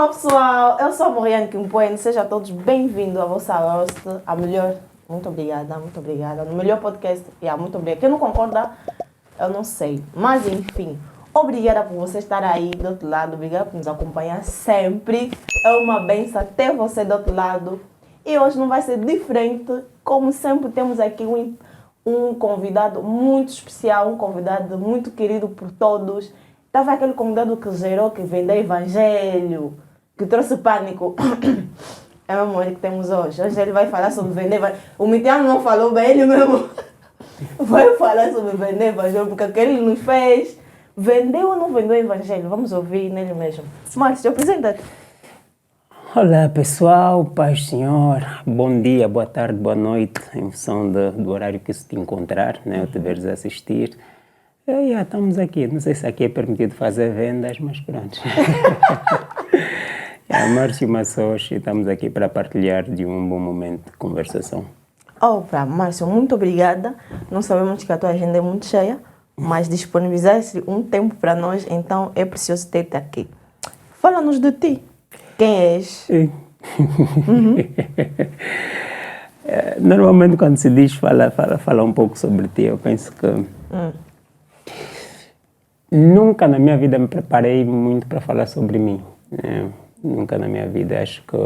Olá pessoal, eu sou a Moriane Quimpoene, sejam todos bem-vindos à vossa host, a melhor, muito obrigada, no melhor podcast, muito obrigada. Quem não concorda, eu não sei, mas enfim, obrigada por você estar aí do outro lado, obrigada por nos acompanhar sempre, é uma benção ter você do outro lado e hoje não vai ser diferente, como sempre temos aqui um convidado muito especial, um convidado muito querido por todos. Estava aquele convidado que gerou, que vendeu evangelho, que trouxe pânico. É o amor que temos hoje. Hoje ele vai falar sobre vender evangelho. O Mitiano não falou bem, ele mesmo vai falar sobre vender evangelho, porque aquele nos fez. Vendeu ou não vendeu evangelho? Vamos ouvir nele mesmo. Márcio, apresenta-te. Olá pessoal, paz do Senhor, bom dia, boa tarde, boa noite, em função do horário que se te encontrar, né, ou tiveres a assistir. Estamos aqui, não sei se aqui é permitido fazer vendas, mas pronto. Márcio Massochi, estamos aqui para partilhar de um bom momento de conversação. Opa, Márcio, muito obrigada. Nós sabemos que a tua agenda é muito cheia, mas disponibilizaste um tempo para nós, então é preciso ter-te aqui. Fala-nos de ti. Quem és? Normalmente quando se diz fala um pouco sobre ti, eu penso que nunca na minha vida me preparei muito para falar sobre mim. Né? Nunca na minha vida, acho que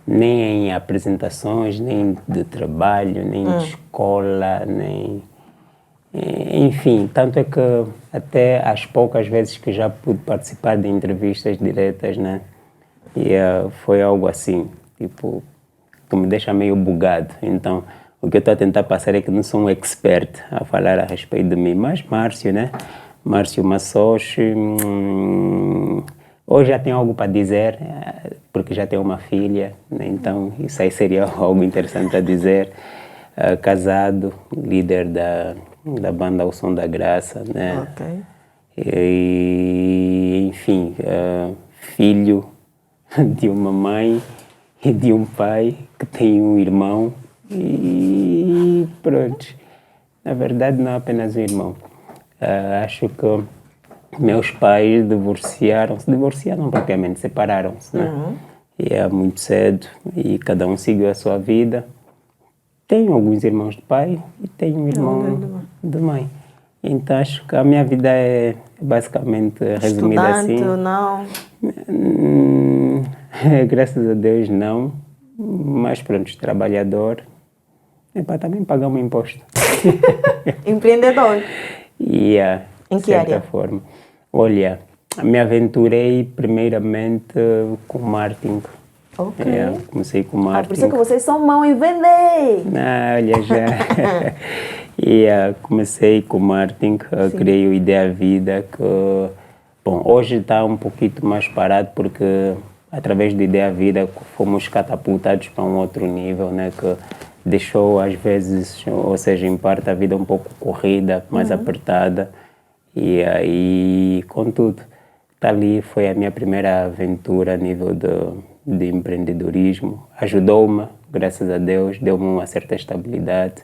nem em apresentações, nem de trabalho, nem de escola, nem... Enfim, tanto é que até as poucas vezes que já pude participar de entrevistas diretas, né? E foi algo assim, tipo, que me deixa meio bugado. Então, o que eu estou a tentar passar é que não sou um expert a falar a respeito de mim, mas Márcio, né? Márcio Massochi, hoje já tenho algo para dizer, porque já tenho uma filha, né? Então isso aí seria algo interessante a dizer. Casado, líder da banda O Som da Graça, né? Ok. E, enfim, filho de uma mãe e de um pai que tem um irmão e pronto. Na verdade não é apenas um irmão. Acho que meus pais divorciaram propriamente, separaram-se, né? E muito cedo e cada um seguiu a sua vida. Tenho alguns irmãos de pai e tenho um irmão de mãe. Então acho que a minha vida é basicamente resumida assim. Estudante, não? Graças a Deus não, mas pronto, trabalhador. Também pagar um imposto. Empreendedor? Em que área? Forma. Olha, me aventurei primeiramente com marketing. Ok. Comecei com marketing. Por isso é que vocês são mão em vender. Olha já. Comecei com marketing, criei o Ideia Vida, que, bom, hoje está um pouquinho mais parado porque através do Ideia Vida fomos catapultados para um outro nível, né, que deixou às vezes, ou seja, em parte a vida um pouco corrida, mais apertada, e aí, contudo, ali foi a minha primeira aventura a nível de empreendedorismo, ajudou-me, graças a Deus, deu-me uma certa estabilidade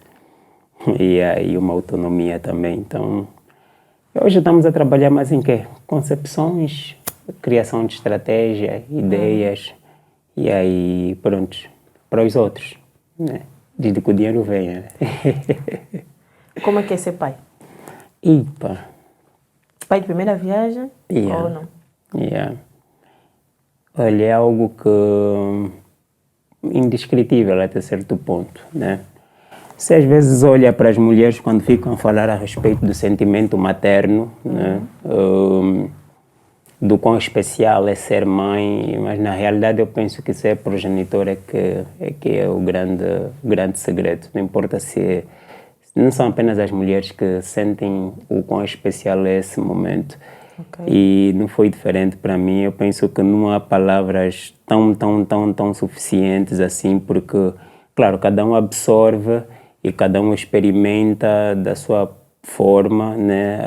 e aí uma autonomia também. Então, hoje estamos a trabalhar mais em quê? Concepções, criação de estratégia, ideias e aí, pronto, para os outros, né? Desde que o dinheiro venha. Como é que é ser pai? Pai de primeira viagem ou não? Olha, é algo que indescritível até certo ponto, né? Se às vezes olha para as mulheres quando ficam a falar a respeito do sentimento materno, né? Do quão especial é ser mãe, mas na realidade eu penso que ser progenitor é que é o grande segredo. Não importa se não são apenas as mulheres que sentem o quão especial é esse momento. Okay. E não foi diferente para mim. Eu penso que não há palavras tão suficientes assim, porque, claro, cada um absorve e cada um experimenta da sua forma, né,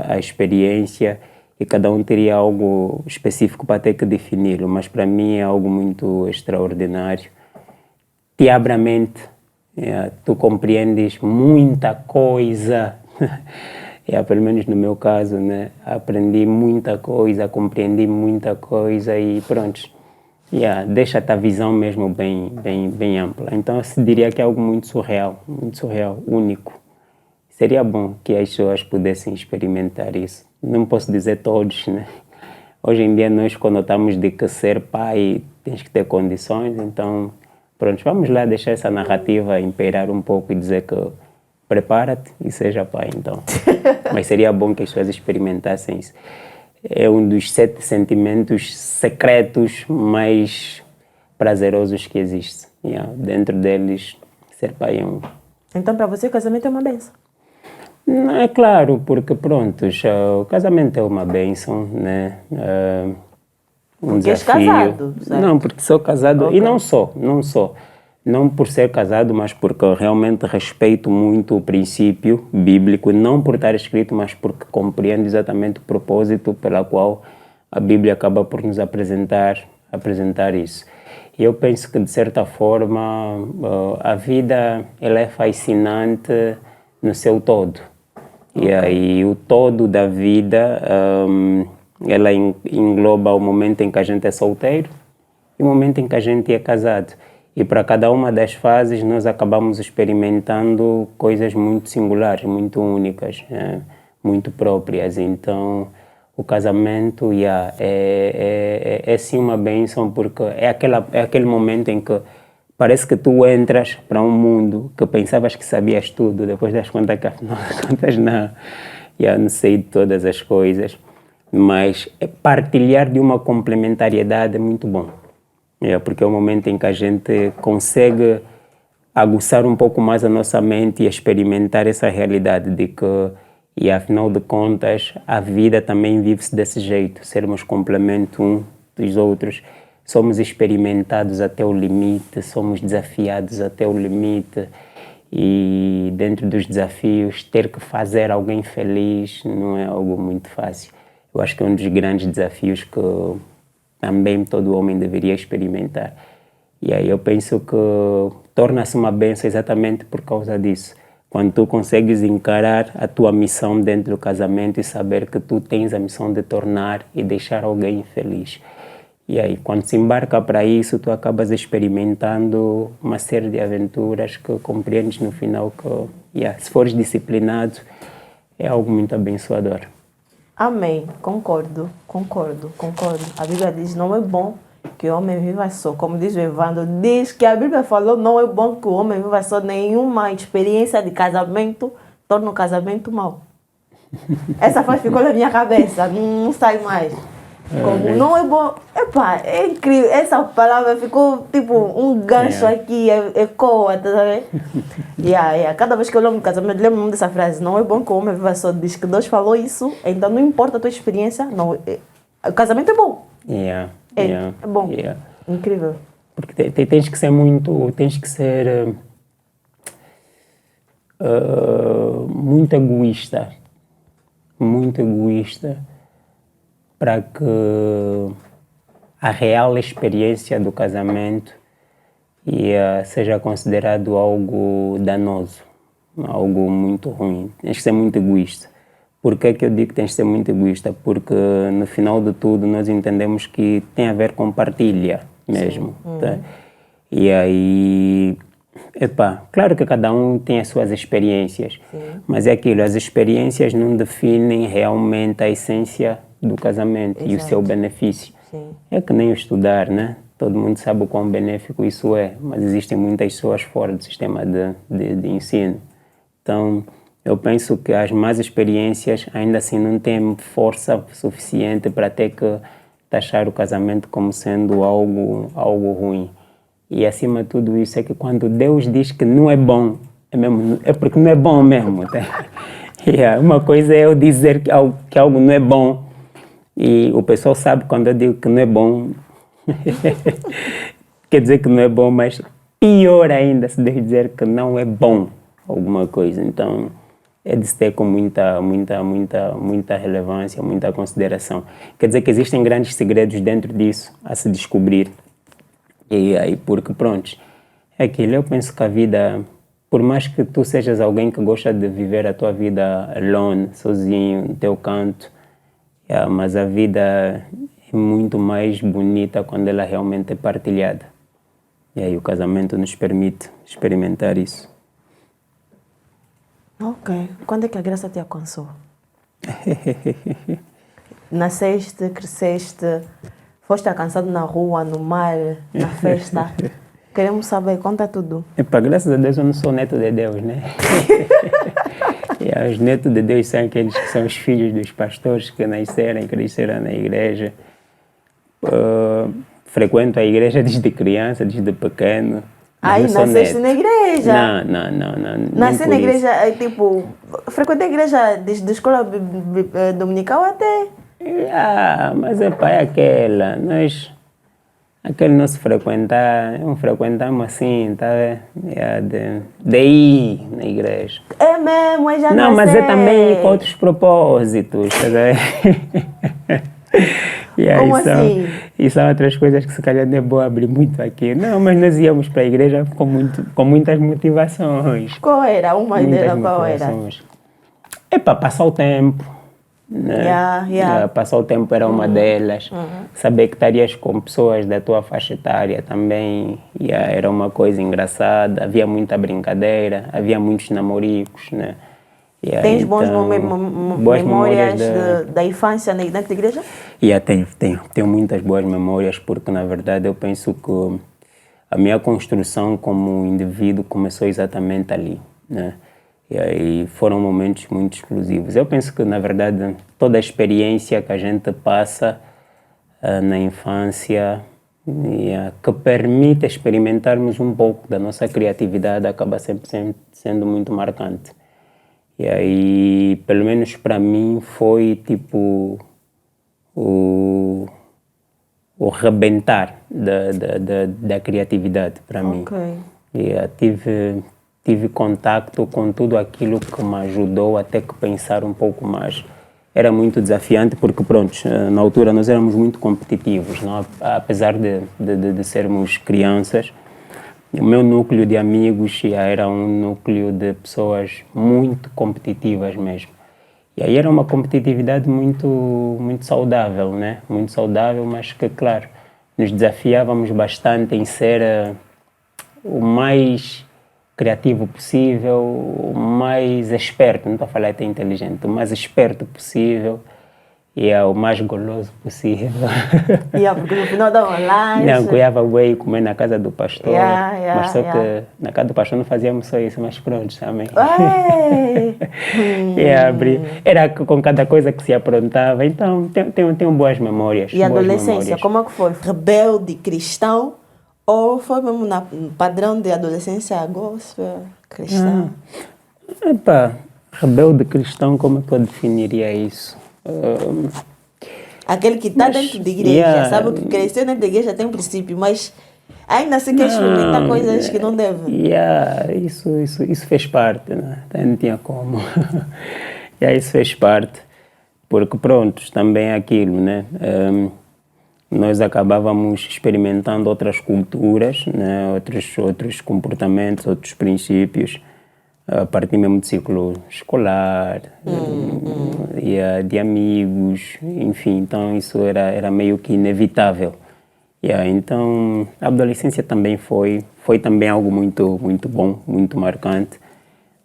a experiência, e cada um teria algo específico para ter que defini-lo, mas para mim é algo muito extraordinário. Te abre a mente, tu compreendes muita coisa Pelo menos no meu caso, né? Aprendi muita coisa, compreendi muita coisa e pronto. Deixa-te a visão mesmo bem ampla. Então, eu diria que é algo muito surreal, único. Seria bom que as pessoas pudessem experimentar isso. Não posso dizer todos, né? Hoje em dia nós conotamos de que ser pai tens que ter condições, então pronto, vamos lá deixar essa narrativa imperar um pouco e dizer que prepara-te e seja pai, então. Mas seria bom que as pessoas experimentassem isso. É um dos 7 sentimentos secretos mais prazerosos que existe. Dentro deles, ser pai é um. Então, para você, o casamento é uma benção? É claro, porque pronto, o casamento é uma bênção, né? Um porque desafio. És casado, certo? Não, porque sou casado, Okay. E não só. Não por ser casado, mas porque eu realmente respeito muito o princípio bíblico, não por estar escrito, mas porque compreendo exatamente o propósito pela qual a Bíblia acaba por nos apresentar isso. E eu penso que, de certa forma, a vida ela é fascinante no seu todo. E aí o todo da vida, ela engloba o momento em que a gente é solteiro e o momento em que a gente é casado. E para cada uma das fases nós acabamos experimentando coisas muito singulares, muito únicas, muito próprias. Então o casamento é sim uma bênção, porque é aquele momento em que parece que tu entras para um mundo que pensavas que sabias tudo, depois das contas que afinal de contas não sei de todas as coisas, mas partilhar de uma complementariedade é muito bom, porque é o momento em que a gente consegue aguçar um pouco mais a nossa mente e experimentar essa realidade de que, afinal de contas, a vida também vive-se desse jeito, sermos complemento um dos outros. Somos experimentados até o limite, somos desafiados até o limite e dentro dos desafios ter que fazer alguém feliz não é algo muito fácil. Eu acho que é um dos grandes desafios que também todo homem deveria experimentar. E aí eu penso que torna-se uma bênção exatamente por causa disso. Quando tu consegues encarar a tua missão dentro do casamento e saber que tu tens a missão de tornar e deixar alguém feliz. E aí, quando se embarca para isso, tu acabas experimentando uma série de aventuras que compreendes no final que, se fores disciplinado, é algo muito abençoador. Amém. Concordo. A Bíblia diz, não é bom que o homem viva só. Como diz o Evandro, diz que a Bíblia falou, não é bom que o homem viva só. Nenhuma experiência de casamento torna o casamento mau. Essa frase ficou na minha cabeça, não sai mais. Como não é bom. É incrível. Essa palavra ficou tipo um gancho aqui, ecoa, tá vendo? Cada vez que eu lembro do casamento, lembro-me dessa frase. Não é bom que o homem viva só. Diz que Deus falou isso, então não importa a tua experiência, não, o casamento é bom. É bom. Incrível. Porque tens que ser muito egoísta. Muito egoísta. Para que a real experiência do casamento seja considerado algo danoso, algo muito ruim. Tens que ser muito egoísta. Por que eu digo que tens que ser muito egoísta? Porque no final de tudo nós entendemos que tem a ver com partilha mesmo. Tá? E aí, claro que cada um tem as suas experiências, mas é aquilo, as experiências não definem realmente a essência do casamento. Exato. E o seu benefício. Sim. É que nem estudar, né? Todo mundo sabe o quão benéfico isso é, mas existem muitas pessoas fora do sistema de ensino. Então, eu penso que as más experiências ainda assim não têm força suficiente para ter que taxar o casamento como sendo algo ruim. E acima de tudo isso é que quando Deus diz que não é bom, é porque não é bom mesmo. Tá? Uma coisa é eu dizer que algo não é bom, e o pessoal sabe quando eu digo que não é bom, quer dizer que não é bom, mas pior ainda se Deus dizer que não é bom alguma coisa. Então é de se ter com muita relevância, muita consideração. Quer dizer que existem grandes segredos dentro disso a se descobrir. E aí, porque pronto, é aquilo. Eu penso que a vida por mais que tu sejas alguém que gosta de viver a tua vida alone, sozinho, no teu canto, mas a vida é muito mais bonita quando ela realmente é partilhada. E aí o casamento nos permite experimentar isso. Ok. Quando é que a graça te alcançou? Nasceste, cresceste, foste alcançado na rua, no mar, na festa. Queremos saber, conta tudo. Graças a Deus eu não sou neto de Deus, né? Os netos de Deus são aqueles que são os filhos dos pastores que nasceram e cresceram na igreja. Frequento a igreja desde criança, desde pequeno. Aí nasceste na igreja? Não. Nasci na igreja, tipo, frequentei a igreja desde a escola dominical até. Mas é aquela, aquele nosso frequentar, não frequentamos assim, tá? De ir na igreja. É mesmo, é já não, mas é também com outros propósitos, tá vendo? Como assim? E são outras coisas que se calhar não é bom abrir muito aqui. Não, mas nós íamos para a igreja com muitas motivações. Qual era? Uma ideia qual era? É para passar o tempo. Né? Passar o tempo era uma delas. Saber que estarias com pessoas da tua faixa etária também era uma coisa engraçada. Havia muita brincadeira, havia muitos namoricos, né? Tens boas memórias da infância dentro da igreja? Tenho muitas boas memórias, porque na verdade eu penso que a minha construção como indivíduo começou exatamente ali, né? E aí foram momentos muito exclusivos. Eu penso que na verdade toda a experiência que a gente passa na infância que permite experimentarmos um pouco da nossa criatividade acaba sempre sendo muito marcante. E aí, pelo menos para mim, foi tipo o rebentar da criatividade para mim. E tive contacto com tudo aquilo que me ajudou a ter que pensar um pouco mais. Era muito desafiante porque, pronto, na altura nós éramos muito competitivos, não? Apesar de sermos crianças. O meu núcleo de amigos era um núcleo de pessoas muito competitivas mesmo. E aí era uma competitividade muito saudável, né? Muito saudável, mas que, claro, nos desafiávamos bastante em ser o mais criativo possível, o mais esperto, não estou a falar até inteligente, o mais esperto possível. E o mais goloso possível. Porque no final dava lanche. Não, eu ia comer na casa do pastor. Mas só que na casa do pastor não fazíamos só isso, mas pronto, também. Era com cada coisa que se aprontava. Então, tenho boas memórias. E a adolescência, como é que foi? Rebelde, cristão? Ou foi mesmo no padrão de adolescência gospel, cristão? Rebelde cristão, como é que eu definiria isso? Aquele que está dentro da igreja, sabe que cresceu dentro da igreja tem um princípio, mas ainda assim quer experimentar coisas que não deve. Isso fez parte, né? Não tinha como. Isso fez parte, porque pronto, também é aquilo, né? Nós acabávamos experimentando outras culturas, né? outros comportamentos, outros princípios, a partir mesmo do ciclo escolar, de amigos, enfim, então isso era meio que inevitável. Então a adolescência também foi também algo muito bom, muito marcante.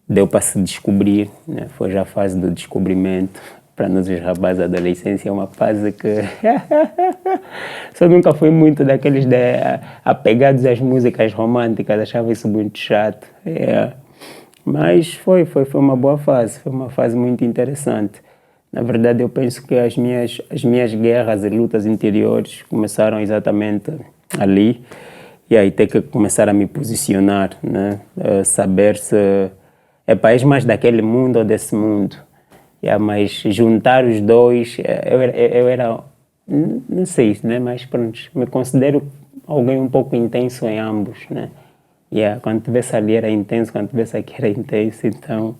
Deu para se descobrir, né? Foi já a fase do descobrimento. Para nós os rapazes, a adolescência é uma fase que só nunca fui muito daqueles apegados às músicas românticas, achava isso muito chato. Mas foi uma boa fase, foi uma fase muito interessante. Na verdade, eu penso que as minhas guerras e lutas interiores começaram exatamente ali. E aí ter que começar a me posicionar, né? Saber se és mais daquele mundo ou desse mundo. Mas juntar os dois, eu era, não sei, né? Mas pronto, me considero alguém um pouco intenso em ambos, né? Quando tivesse ali era intenso, quando tivesse aqui era intenso, então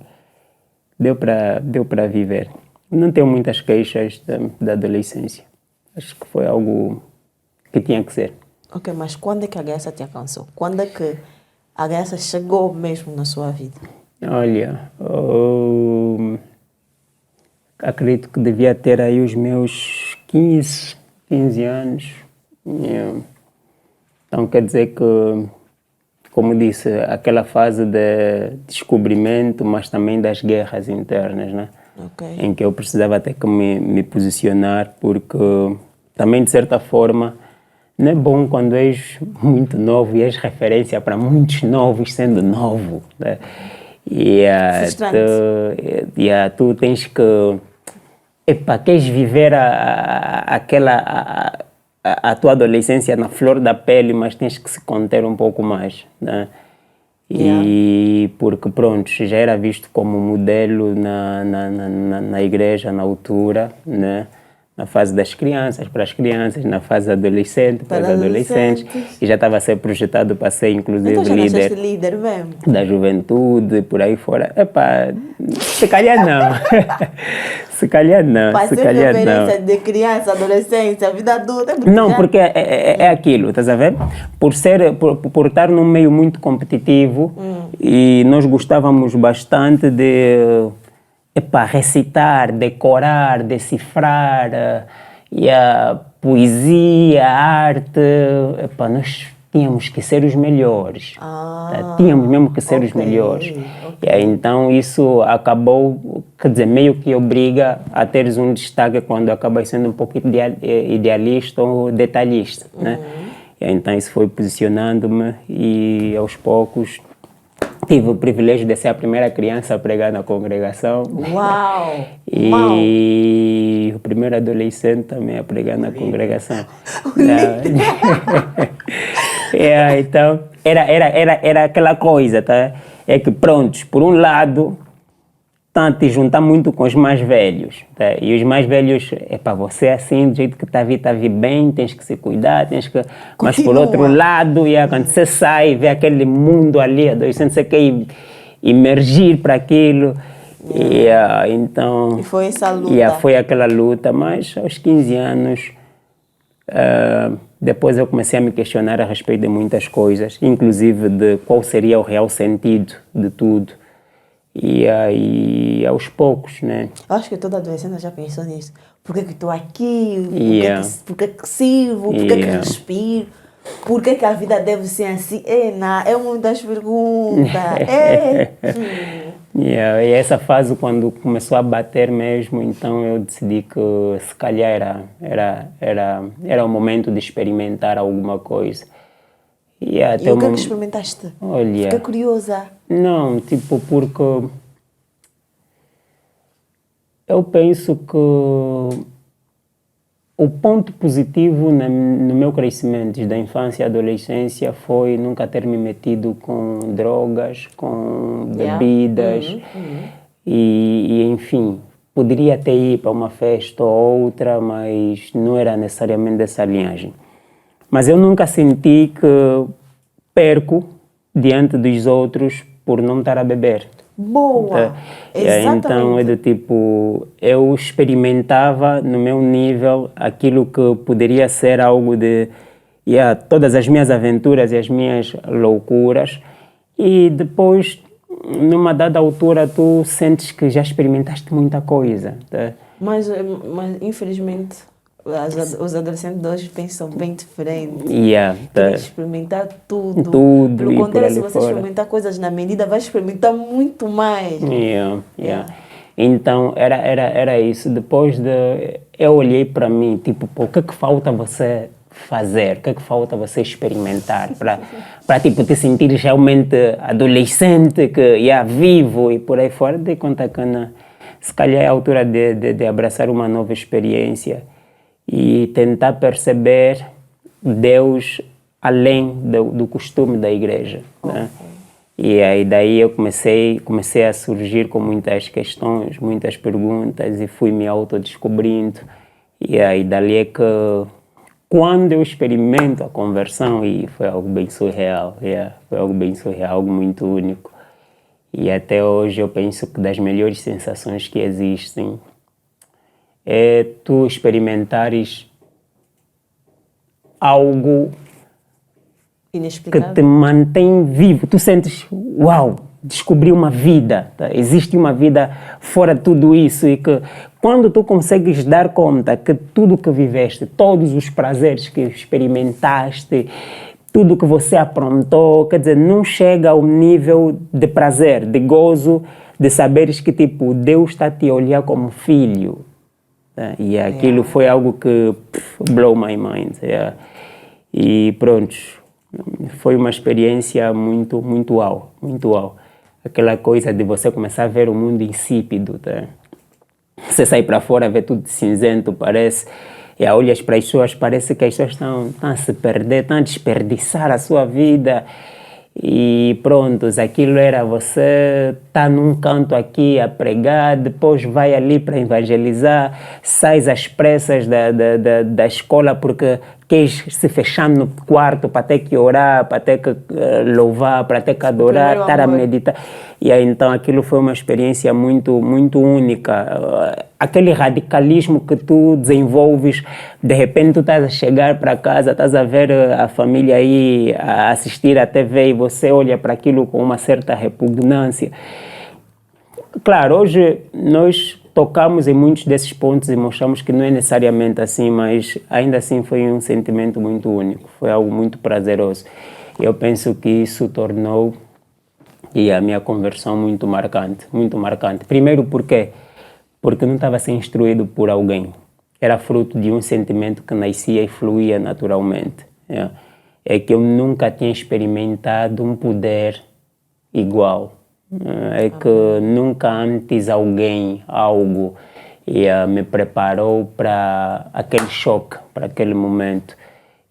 deu para viver. Não tenho muitas queixas da adolescência. Acho que foi algo que tinha que ser. Ok, mas quando é que a graça te alcançou? Quando é que a graça chegou mesmo na sua vida? Olha, acredito que devia ter aí os meus 15 anos. Então quer dizer que, como disse, aquela fase de descobrimento, mas também das guerras internas, né? Okay. Em que eu precisava até que me posicionar, porque também, de certa forma, não é bom quando és muito novo e és referência para muitos novos sendo novo, né? Tu tens que... queres viver a tua adolescência na flor da pele, mas tens que se conter um pouco mais, né? E porque, pronto, já era visto como modelo na igreja na altura, né? Na fase das crianças, para as crianças, na fase adolescente, para os adolescentes, e já estava a ser projetado para ser, inclusive, então, líder mesmo? Da juventude, por aí fora. Se calhar não. Se calhar não. Para ser referência de criança, adolescência, vida adulta. Não, porque é aquilo, estás a ver? Por estar num meio muito competitivo, e nós gostávamos bastante de recitar, decorar, decifrar, e a poesia, a arte, nós tínhamos que ser os melhores. Tínhamos mesmo que ser os melhores. Então isso acabou, quer dizer, meio que obriga a teres um destaque quando acabas sendo um pouco idealista ou detalhista, né? Então isso foi posicionando-me e aos poucos tive o privilégio de ser a primeira criança a pregar na congregação. Uau! E o primeiro adolescente também a pregar na congregação. Então, era aquela coisa, tá? É que, prontos, por um lado, te juntar muito com os mais velhos, tá? E os mais velhos, você assim, do jeito que está a vir bem, tens que se cuidar, tens que... Mas por outro lado, quando você sai, vê aquele mundo ali, adolescente, você quer emergir para aquilo. Então... E foi essa luta. Foi aquela luta, mas aos 15 anos, depois eu comecei a me questionar a respeito de muitas coisas, inclusive de qual seria o real sentido de tudo. E aí, aos poucos, né? Eu acho que toda adolescente já pensou nisso. Por que estou aqui? Por que sirvo? Por que respiro? Por que a vida deve ser assim? É muitas perguntas. E essa fase, quando começou a bater mesmo, então eu decidi que se calhar era o momento de experimentar alguma coisa. E o que é que experimentaste? Olha... Fiquei curiosa. Não, porque eu penso que o ponto positivo no meu crescimento desde a infância e adolescência foi nunca ter me metido com drogas, com bebidas e enfim, poderia ter ido para uma festa ou outra, mas não era necessariamente dessa linhagem. Mas eu nunca senti que perco diante dos outros por não estar a beber. Boa! Exatamente. Então é do tipo, eu experimentava no meu nível aquilo que poderia ser algo de todas as minhas aventuras e as minhas loucuras, e depois, numa dada altura, tu sentes que já experimentaste muita coisa. Tá? Mas infelizmente, os adolescentes de hoje pensam bem diferente. Tem que experimentar tudo. Pelo contrário, se você experimentar coisas na medida, vai experimentar muito mais. Então, era isso. Depois eu olhei para mim, tipo, o que é que falta você fazer? O que é que falta você experimentar para tipo, te sentir realmente adolescente, vivo e por aí fora? Dei conta que se calhar é a altura de abraçar uma nova experiência e tentar perceber Deus além do costume da igreja, né? E aí daí eu comecei a surgir com muitas questões, muitas perguntas, e fui me autodescobrindo. E aí dali é que quando eu experimento a conversão, e foi algo bem surreal, foi algo bem surreal, algo muito único. E até hoje eu penso que das melhores sensações que existem é tu experimentares algo que Inexplicável. te mantém vivo. Tu sentes, uau, descobri uma vida, tá? Existe uma vida fora de tudo isso e que quando tu consegues dar conta que tudo que viveste, todos os prazeres que experimentaste, tudo que você aprontou, quer dizer, não chega ao nível de prazer, de gozo, de saberes que tipo, Deus está a te olhar como filho. Tá? E aquilo foi algo que blow my mind. Yeah. E pronto, foi uma experiência muito uau, muito uau. Aquela coisa de você começar a ver o mundo insípido, tá? Você sai para fora, vê tudo cinzento, parece, e olhas para as pessoas, parece que as pessoas estão a se perder, estão a desperdiçar a sua vida. E pronto, aquilo era você tá num canto aqui a pregar, depois vai ali para evangelizar, sais às pressas da escola porque queres se fechar no quarto para ter que orar, para ter que louvar, para ter que adorar, estar a meditar. E aí, então aquilo foi uma experiência muito única. Aquele radicalismo que tu desenvolves, de repente tu estás a chegar para casa, estás a ver a família aí a assistir à TV e você olha para aquilo com uma certa repugnância. Claro, hoje nós tocamos em muitos desses pontos e mostramos que não é necessariamente assim, mas ainda assim foi um sentimento muito único, foi algo muito prazeroso. Eu penso que isso tornou a minha conversão muito marcante, muito marcante. Primeiro porque não estava a ser instruído por alguém, era fruto de um sentimento que nascia e fluía naturalmente. É que eu nunca tinha experimentado um poder igual. É que nunca antes algo me preparou para aquele choque, para aquele momento.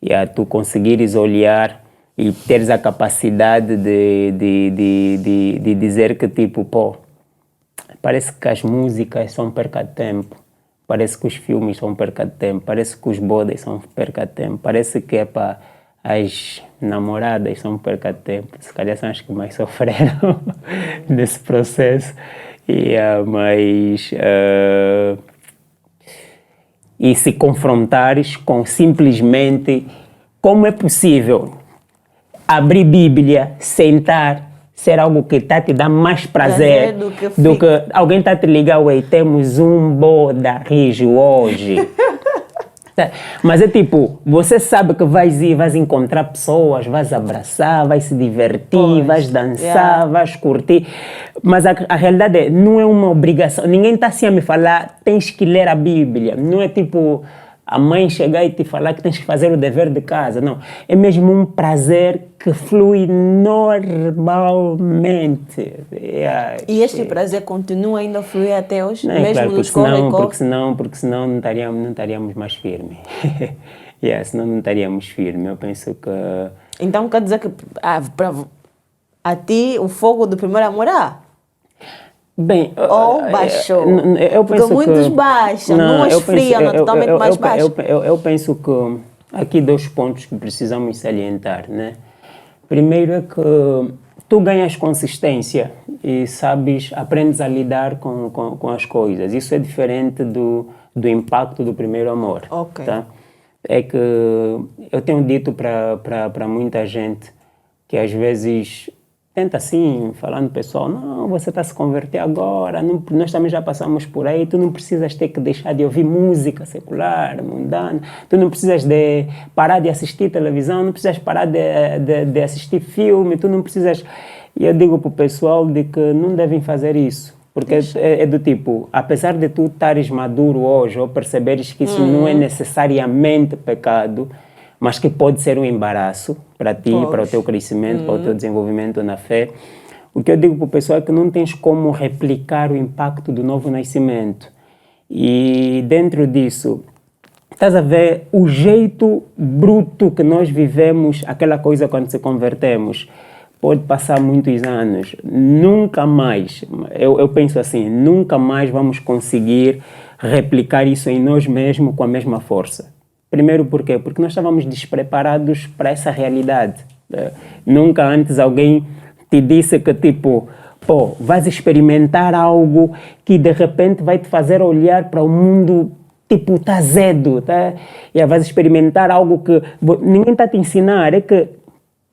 E a tu conseguires olhar e teres a capacidade de dizer que tipo, pô, parece que as músicas são perca de tempo, parece que os filmes são perca de tempo, parece que os bodas são perca de tempo, parece que é para as namoradas são perca de tempo, se calhar são as que mais sofreram nesse processo. E se confrontares com simplesmente como é possível abrir Bíblia, sentar, ser algo que está a te dar mais prazer do que alguém está a te ligar, ué, temos um boda rijo hoje. Mas é tipo, você sabe que vais encontrar pessoas, vais abraçar, vais se divertir, vais dançar, vais curtir. Mas a realidade é, não é uma obrigação. Ninguém está assim a me falar, tens que ler a Bíblia. Não é tipo a mãe chegar e te falar que tens que fazer o dever de casa. Não, é mesmo um prazer que flui normalmente. E este prazer continua ainda a fluir até hoje? Não, mesmo claro, nos porque senão não estaríamos mais firmes. Senão não estaríamos firmes. Eu penso que... Então quer dizer que a ti o fogo do primeiro amor bem, ou baixou? Eu penso porque muitos baixam, não esfriam, totalmente mais baixo. Eu penso que aqui 2 pontos que precisamos salientar, né? Primeiro é que tu ganhas consistência e aprendes a lidar com as coisas. Isso é diferente do impacto do primeiro amor. Okay. Tá? É que eu tenho dito para muita gente que às vezes tenta assim, falando pessoal, não, você está a se converter agora, nós também já passamos por aí, tu não precisas ter que deixar de ouvir música secular, mundana, tu não precisas de parar de assistir televisão, não precisas parar de assistir filme, tu não precisas... E eu digo para o pessoal de que não devem fazer isso, porque é do tipo, apesar de tu estares maduro hoje ou perceberes que isso não é necessariamente pecado, mas que pode ser um embaraço para ti, para o teu crescimento, para o teu desenvolvimento na fé. O que eu digo para o pessoal é que não tens como replicar o impacto do novo nascimento. E dentro disso, estás a ver o jeito bruto que nós vivemos, aquela coisa quando se convertemos, pode passar muitos anos. Nunca mais, eu penso assim, nunca mais vamos conseguir replicar isso em nós mesmos com a mesma força. Primeiro, por quê? Porque nós estávamos despreparados para essa realidade. Nunca antes alguém te disse que, tipo, pô, vais experimentar algo que de repente vai te fazer olhar para o mundo, tipo, tá azedo, tá? E vais experimentar algo que ninguém está a te ensinar. É que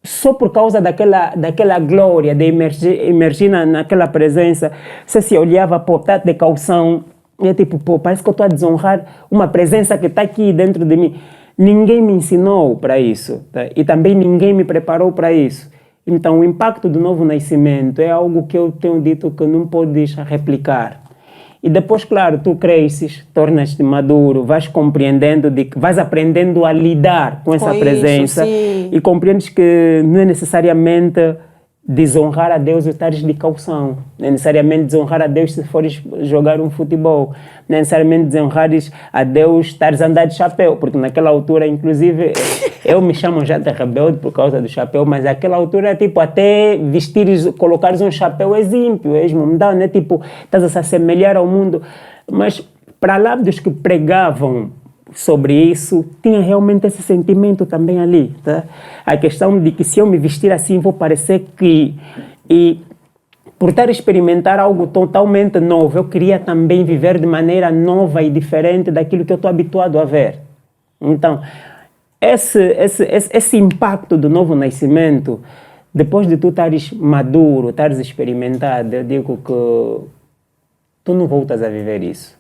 só por causa daquela glória, de emergir naquela presença, você se olhava, pô, tá de calção, e é tipo, pô, parece que eu estou a desonrar uma presença que está aqui dentro de mim. Ninguém me ensinou para isso, tá? E também ninguém me preparou para isso. Então, o impacto do novo nascimento é algo que eu tenho dito que não podes replicar. E depois, claro, tu cresces, tornas-te maduro, vais compreendendo, vais aprendendo a lidar com essa presença e compreendes que não é necessariamente desonrar a Deus e estares de calção, não é necessariamente desonrar a Deus se fores jogar um futebol, não é necessariamente desonrar a Deus estares a andar de chapéu, porque naquela altura, inclusive, eu me chamo já de rebelde por causa do chapéu, mas naquela altura, tipo, até vestires, colocares um chapéu é ímpio, é mundano, né? Tipo, estás a se assemelhar ao mundo, mas para lá dos que pregavam sobre isso, tinha realmente esse sentimento também ali, tá? A questão de que se eu me vestir assim vou parecer que... E por estar a experimentar algo totalmente novo, eu queria também viver de maneira nova e diferente daquilo que eu estou habituado a ver. Então, esse impacto do novo nascimento, depois de tu estares maduro, estares experimentado, eu digo que tu não voltas a viver isso.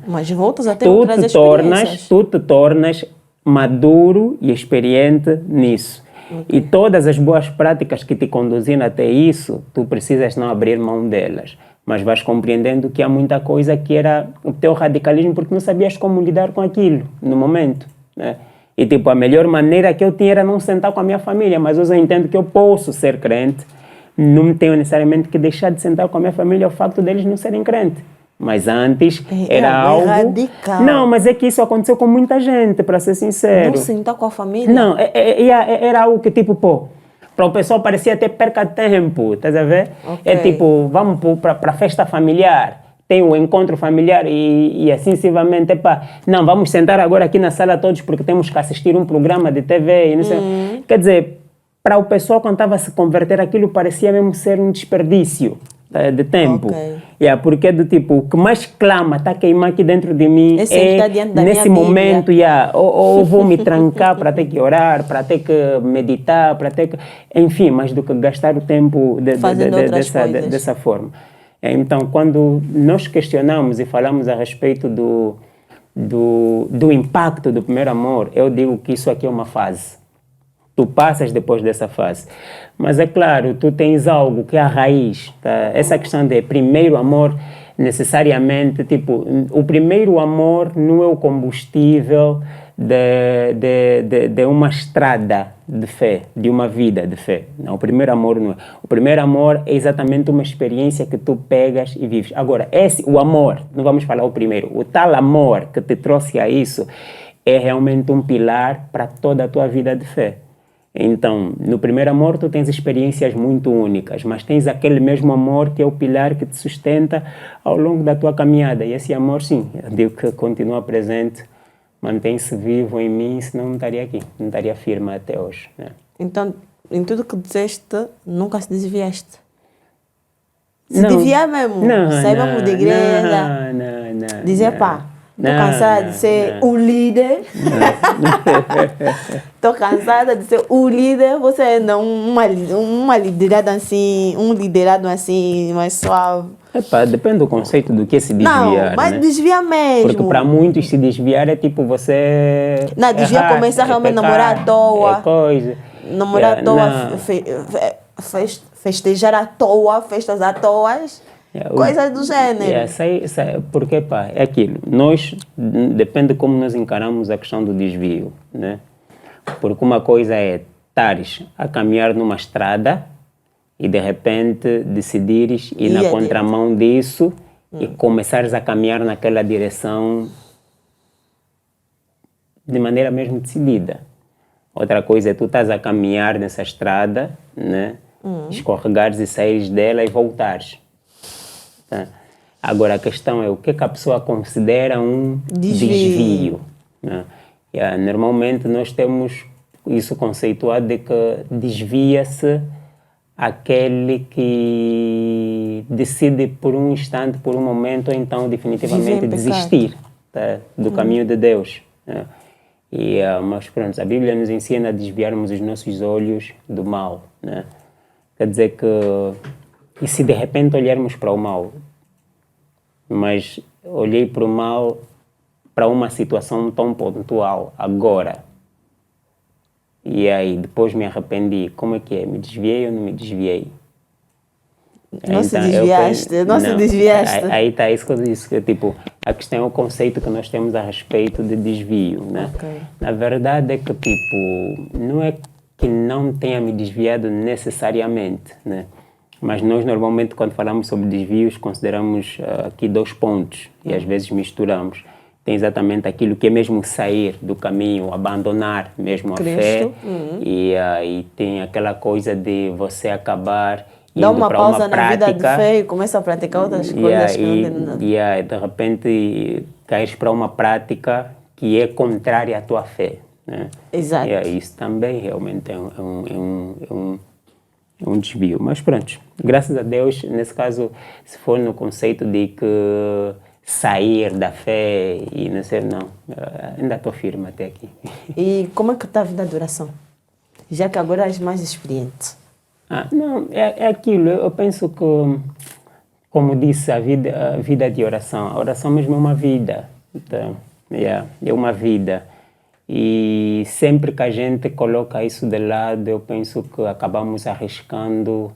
Mas voltas a ter outras experiências. Tu te tornas maduro e experiente nisso. Okay. E todas as boas práticas que te conduziram até isso, tu precisas não abrir mão delas. Mas vais compreendendo que há muita coisa que era o teu radicalismo porque não sabias como lidar com aquilo no momento, né? E tipo, a melhor maneira que eu tinha era não sentar com a minha família, mas hoje eu entendo que eu posso ser crente, não tenho necessariamente que deixar de sentar com a minha família, o facto deles não serem crentes. Mas antes era algo... radical. Não, mas é que isso aconteceu com muita gente, para ser sincero. Não sentar com a família? Não, era algo que tipo, pô, para o pessoal parecia até perca tempo, estás a ver? Okay. É tipo, vamos para a festa familiar, tem um encontro familiar e assim sucessivamente, não, vamos sentar agora aqui na sala todos porque temos que assistir um programa de TV e não sei. Quer dizer, para o pessoal quando estava a se converter, aquilo parecia mesmo ser um desperdício de tempo. Okay. Porque do tipo, o que mais clama, está a queimar aqui dentro de mim nesse momento, ou vou me trancar para ter que orar, para ter que meditar, para ter que... Enfim, mais do que gastar o tempo dessa forma. Então, quando nós questionamos e falamos a respeito do impacto do primeiro amor, eu digo que isso aqui é uma fase. Tu passas depois dessa fase. Mas é claro, tu tens algo que é a raiz. Tá? Essa questão de primeiro amor, necessariamente, tipo, o primeiro amor não é o combustível de uma estrada de fé, de uma vida de fé. Não, o primeiro amor não é. O primeiro amor é exatamente uma experiência que tu pegas e vives. Agora, o amor, não vamos falar o primeiro, o tal amor que te trouxe a isso é realmente um pilar para toda a tua vida de fé. Então, no primeiro amor tu tens experiências muito únicas, mas tens aquele mesmo amor que é o pilar que te sustenta ao longo da tua caminhada. E esse amor, sim, eu digo que continua presente, mantém-se vivo em mim, senão não estaria aqui, não estaria firme até hoje. Né? Então, em tudo que dizeste, nunca se desviaste? Se desviar mesmo? Sair mesmo da igreja? Não. Dizer, estou cansada de ser o líder. Estou cansada de ser o líder. Você não uma liderada assim, um liderado assim, mais suave. Depende do conceito do que se desviar. Não, mas desvia mesmo. Porque para muitos se desviar é tipo você... Não, desvia começar realmente a namorar à toa. Namorar à toa, festejar à toa, festas à toa. Coisas do gênero. Porque, é aquilo. Nós, depende de como nós encaramos a questão do desvio, né? Porque uma coisa é estares a caminhar numa estrada e, de repente, decidires ir na contramão disso e começares a caminhar naquela direção de maneira mesmo decidida. Outra coisa é tu estás a caminhar nessa estrada, né? Escorregares e saíres dela e voltares. Tá? Agora a questão é o que a pessoa considera um desvio. Né? Normalmente nós temos isso conceituado de que desvia-se aquele que decide por um instante, por um momento, ou então definitivamente desistir, tá? Do caminho de Deus. Né? Mas pronto, a Bíblia nos ensina a desviarmos os nossos olhos do mal, né? Quer dizer que, e se de repente olharmos para o mal, mas olhei para o mal para uma situação tão pontual, agora, e aí depois me arrependi, como é que é? Me desviei ou não me desviei? Não se desviaste, não se desviaste. Aí está isso que eu disse, que tipo, a questão é o conceito que nós temos a respeito de desvio, né? Okay. Na verdade é que tipo, não é que não tenha me desviado necessariamente, né? Mas nós normalmente quando falamos sobre desvios consideramos aqui 2 pontos e às vezes misturamos. Tem exatamente aquilo que é mesmo sair do caminho, abandonar mesmo a fé e tem aquela coisa de você acabar dá indo uma para pausa uma na prática, vida de fé e começa a praticar outras coisas que não tem nada. E de repente caís para uma prática que é contrária à tua fé, né? Exato. Isso também realmente é um desvio. Mas pronto, graças a Deus, nesse caso, se for no conceito de que sair da fé e não sei, não, ainda estou firme até aqui. E como é que está a vida de oração? Já que agora és mais experiente. Não, é aquilo, eu penso que, como disse, a vida de oração, a oração mesmo é uma vida, então, é uma vida. E sempre que a gente coloca isso de lado, eu penso que acabamos arriscando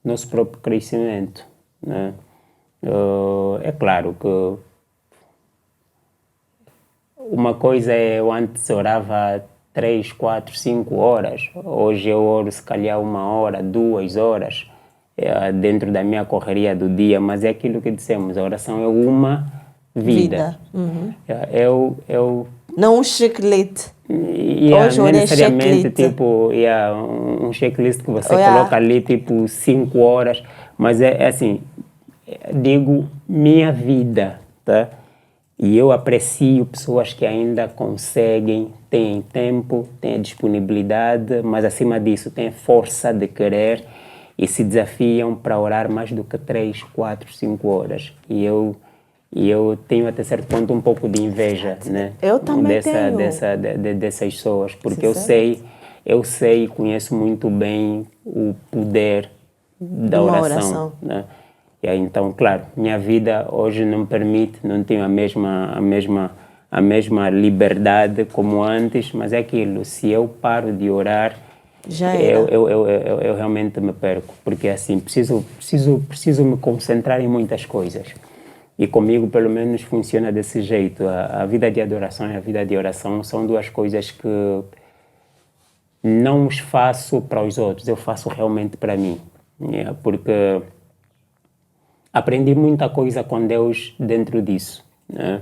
nosso próprio crescimento, né? É claro que uma coisa é, eu antes orava 3, 4, 5 horas, hoje eu oro se calhar 1 hora, 2 horas, dentro da minha correria do dia, mas é aquilo que dissemos, a oração é uma vida. Não um checklist. Não é necessariamente tipo um checklist que você coloca ali tipo 5 horas, mas é assim, digo minha vida, tá? E eu aprecio pessoas que ainda conseguem, têm tempo, têm disponibilidade, mas acima disso têm força de querer e se desafiam para orar mais do que 3, 4, 5 horas. E eu tenho até certo ponto um pouco de inveja, né? Eu também tenho. Dessas pessoas, porque eu sei e conheço muito bem o poder da oração, né? E aí, então, claro, minha vida hoje não permite, não tenho a mesma liberdade como antes, mas é aquilo, se eu paro de orar, eu realmente me perco, porque assim, preciso me concentrar em muitas coisas. E comigo, pelo menos, funciona desse jeito. A vida de adoração e a vida de oração são 2 coisas que não os faço para os outros, eu faço realmente para mim. Porque aprendi muita coisa com Deus dentro disso, né?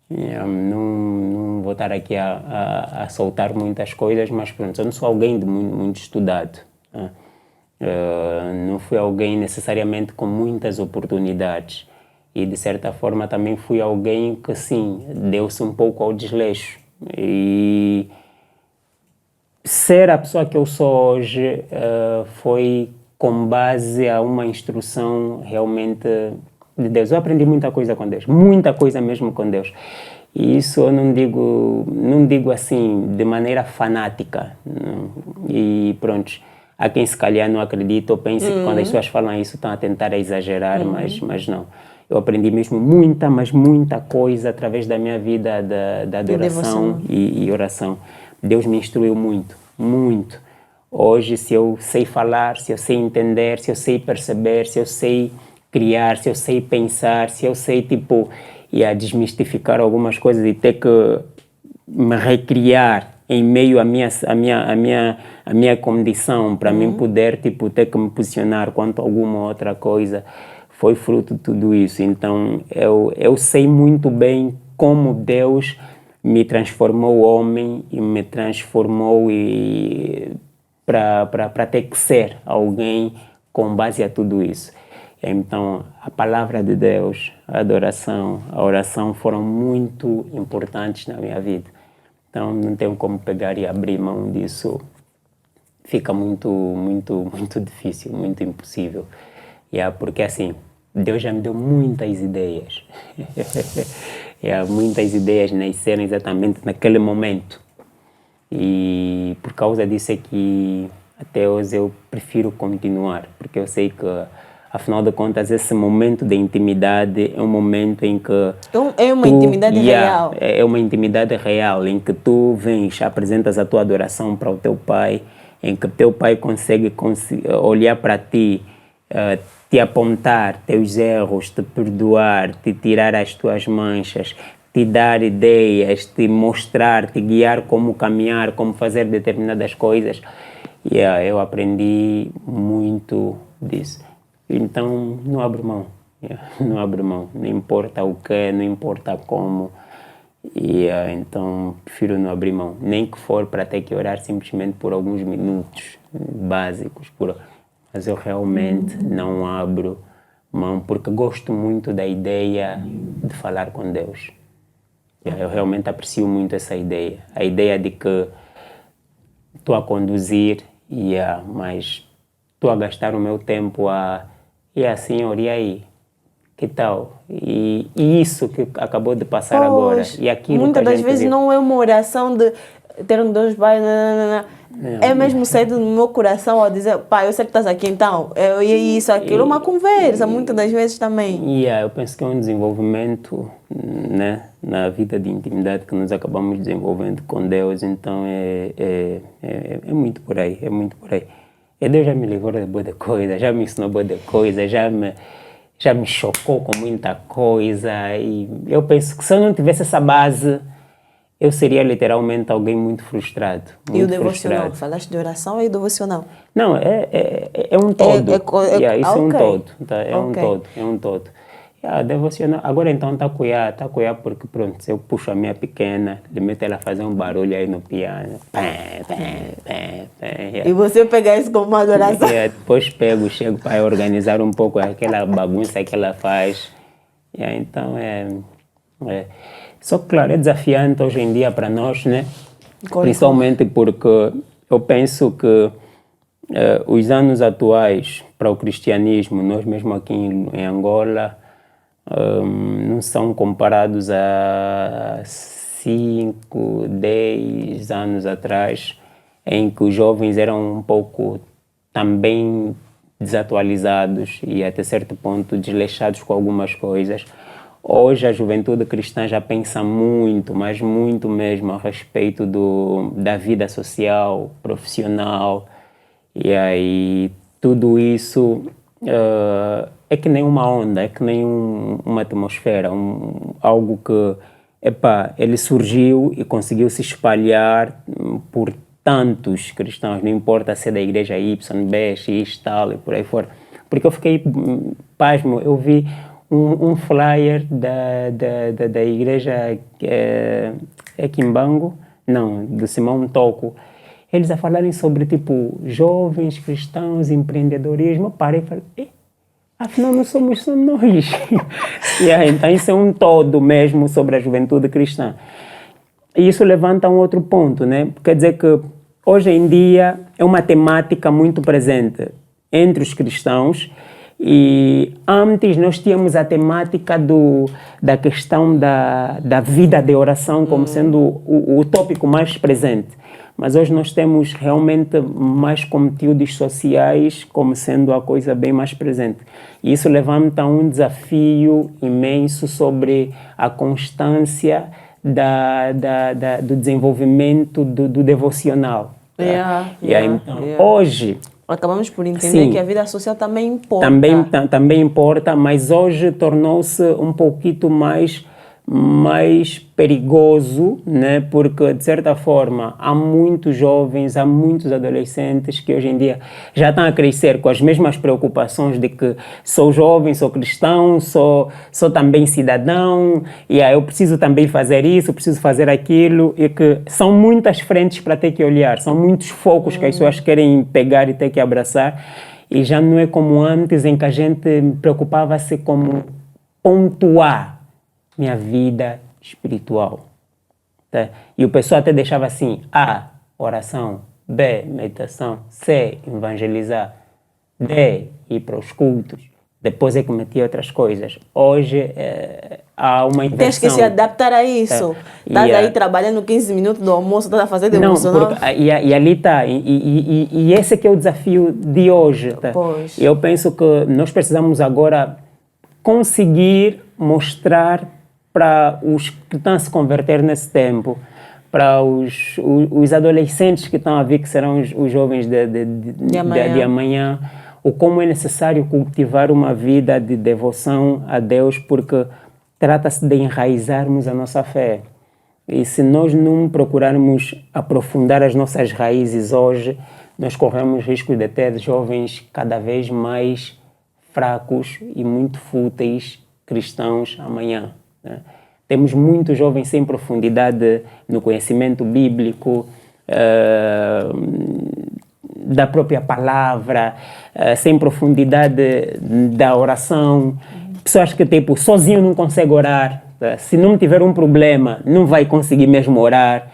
Não vou estar aqui a soltar muitas coisas, mas pronto, eu não sou alguém de muito estudado, né? Não fui alguém necessariamente com muitas oportunidades e de certa forma também fui alguém que sim, deu-se um pouco ao desleixo e ser a pessoa que eu sou hoje foi com base a uma instrução realmente de Deus. Eu aprendi muita coisa com Deus, muita coisa mesmo com Deus. E isso eu não digo assim de maneira fanática. Não. E pronto, há quem se calhar não acredita ou pense que quando as pessoas falam isso estão a tentar exagerar, mas não. Eu aprendi mesmo muita coisa através da minha vida da adoração e oração. Deus me instruiu muito. Hoje, se eu sei falar, se eu sei entender, se eu sei perceber, se eu sei criar, se eu sei pensar, se eu sei, tipo, desmistificar algumas coisas e ter que me recriar em meio à minha condição, para mim poder, tipo, ter que me posicionar quanto a alguma outra coisa, foi fruto de tudo isso. Então, eu sei muito bem como Deus me transformou homem e me transformou para ter que ser alguém com base a tudo isso. Então, a palavra de Deus, a adoração, a oração foram muito importantes na minha vida. Então, não tenho como pegar e abrir mão disso. Fica muito difícil, muito impossível. Porque assim, Deus já me deu muitas ideias. Muitas ideias nasceram exatamente naquele momento, E por causa disso é que até hoje eu prefiro continuar, porque eu sei que, afinal de contas, esse momento de intimidade é um momento em que... É uma intimidade real. É uma intimidade real, em que tu vens, apresentas a tua adoração para o teu pai, em que teu pai consegue olhar para ti, te apontar teus erros, te perdoar, te tirar as tuas manchas, te dar ideias, te mostrar, te guiar como caminhar, como fazer determinadas coisas. Eu aprendi muito disso. Então, não abro mão. Não abro mão. Não importa o que, não importa como. Então, prefiro não abrir mão. Nem que for para ter que orar simplesmente por alguns minutos básicos. Mas eu realmente não abro mão, porque gosto muito da ideia de falar com Deus. Eu realmente aprecio muito essa ideia. A ideia de que estou a conduzir, mas estou a gastar o meu tempo Senhor, e aí? Que tal? E isso que acabou de passar agora. E aquilo muitas que a das gente vezes viu. não é uma oração de ter um Deus pai, é mesmo cedo no meu coração a dizer, pai, eu sei que estás aqui então, e isso, aquilo, uma conversa, muitas das vezes também. Eu penso que é um desenvolvimento, né, na vida de intimidade que nós acabamos desenvolvendo com Deus, então é muito por aí, é muito por aí. E Deus já me livrou de boa de coisa, já me ensinou boa de coisa, já me chocou com muita coisa, e eu penso que se eu não tivesse essa base, eu seria literalmente alguém muito frustrado. Muito e o devocional? Frustrado. Falaste de oração e o devocional? Não, é um todo. Isso é um todo. Tá? É um todo. Devocional. Agora então está a cuidar porque pronto, se eu puxo a minha pequena, lhe meto ela a fazer um barulho aí no piano. E você pega isso como uma adoração? Depois chego para organizar um pouco aquela bagunça que ela faz. Então Só que, claro, é desafiante hoje em dia para nós, né? Principalmente porque eu penso que os anos atuais para o cristianismo, nós mesmo aqui em Angola, não são comparados a 5, 10 anos atrás, em que os jovens eram um pouco também desatualizados e até certo ponto desleixados com algumas coisas. Hoje a juventude cristã já pensa muito, mas muito mesmo a respeito da vida social, profissional, e aí tudo isso é que nem uma onda, é que nem uma atmosfera, algo que, ele surgiu e conseguiu se espalhar por tantos cristãos, não importa se é da igreja Y, B, X, tal, e por aí fora. Porque eu fiquei pasmo, eu vi um flyer da igreja Quimbango, não, do Simão Toco, eles a falarem sobre, jovens cristãos, empreendedorismo. Eu parei e falei, afinal não somos só nós. Então isso é um todo mesmo sobre a juventude cristã. E isso levanta um outro ponto, né? Quer dizer que hoje em dia é uma temática muito presente entre os cristãos. E antes nós tínhamos a temática da questão da vida de oração como sendo o tópico mais presente. Mas hoje nós temos realmente mais conteúdos sociais como sendo a coisa bem mais presente. E isso levanta um desafio imenso sobre a constância do desenvolvimento do devocional. Hoje... Acabamos por entender que a vida social também importa. Também importa, mas hoje tornou-se um pouquinho mais perigoso, né? Porque, de certa forma, há muitos jovens, há muitos adolescentes que hoje em dia já estão a crescer com as mesmas preocupações de que sou jovem, sou cristão, sou também cidadão, e eu preciso também fazer isso, preciso fazer aquilo, e que são muitas frentes para ter que olhar, são muitos focos que as pessoas querem pegar e ter que abraçar, e já não é como antes, em que a gente preocupava-se como pontuar minha vida espiritual. Tá? E o pessoal até deixava assim: A, oração; B, meditação; C, evangelizar; D, ir para os cultos; depois é que metia outras coisas. Hoje há uma inversão. Tens que se adaptar a isso. Estás aí trabalhando 15 minutos do almoço, estás a fazer devocional. E ali está. E esse é que é o desafio de hoje. Tá? Pois. Eu penso que nós precisamos agora conseguir mostrar para os que estão a se converter nesse tempo, para os adolescentes que estão a vir, que serão os jovens de amanhã, o como é necessário cultivar uma vida de devoção a Deus, porque trata-se de enraizarmos a nossa fé. E se nós não procurarmos aprofundar as nossas raízes hoje, nós corremos risco de ter jovens cada vez mais fracos e muito fúteis cristãos amanhã. Né? Temos muitos jovens sem profundidade no conhecimento bíblico, da própria palavra, sem profundidade da oração. Pessoas que, tipo, sozinho não conseguem orar. Tá? Se não tiver um problema, não vai conseguir mesmo orar.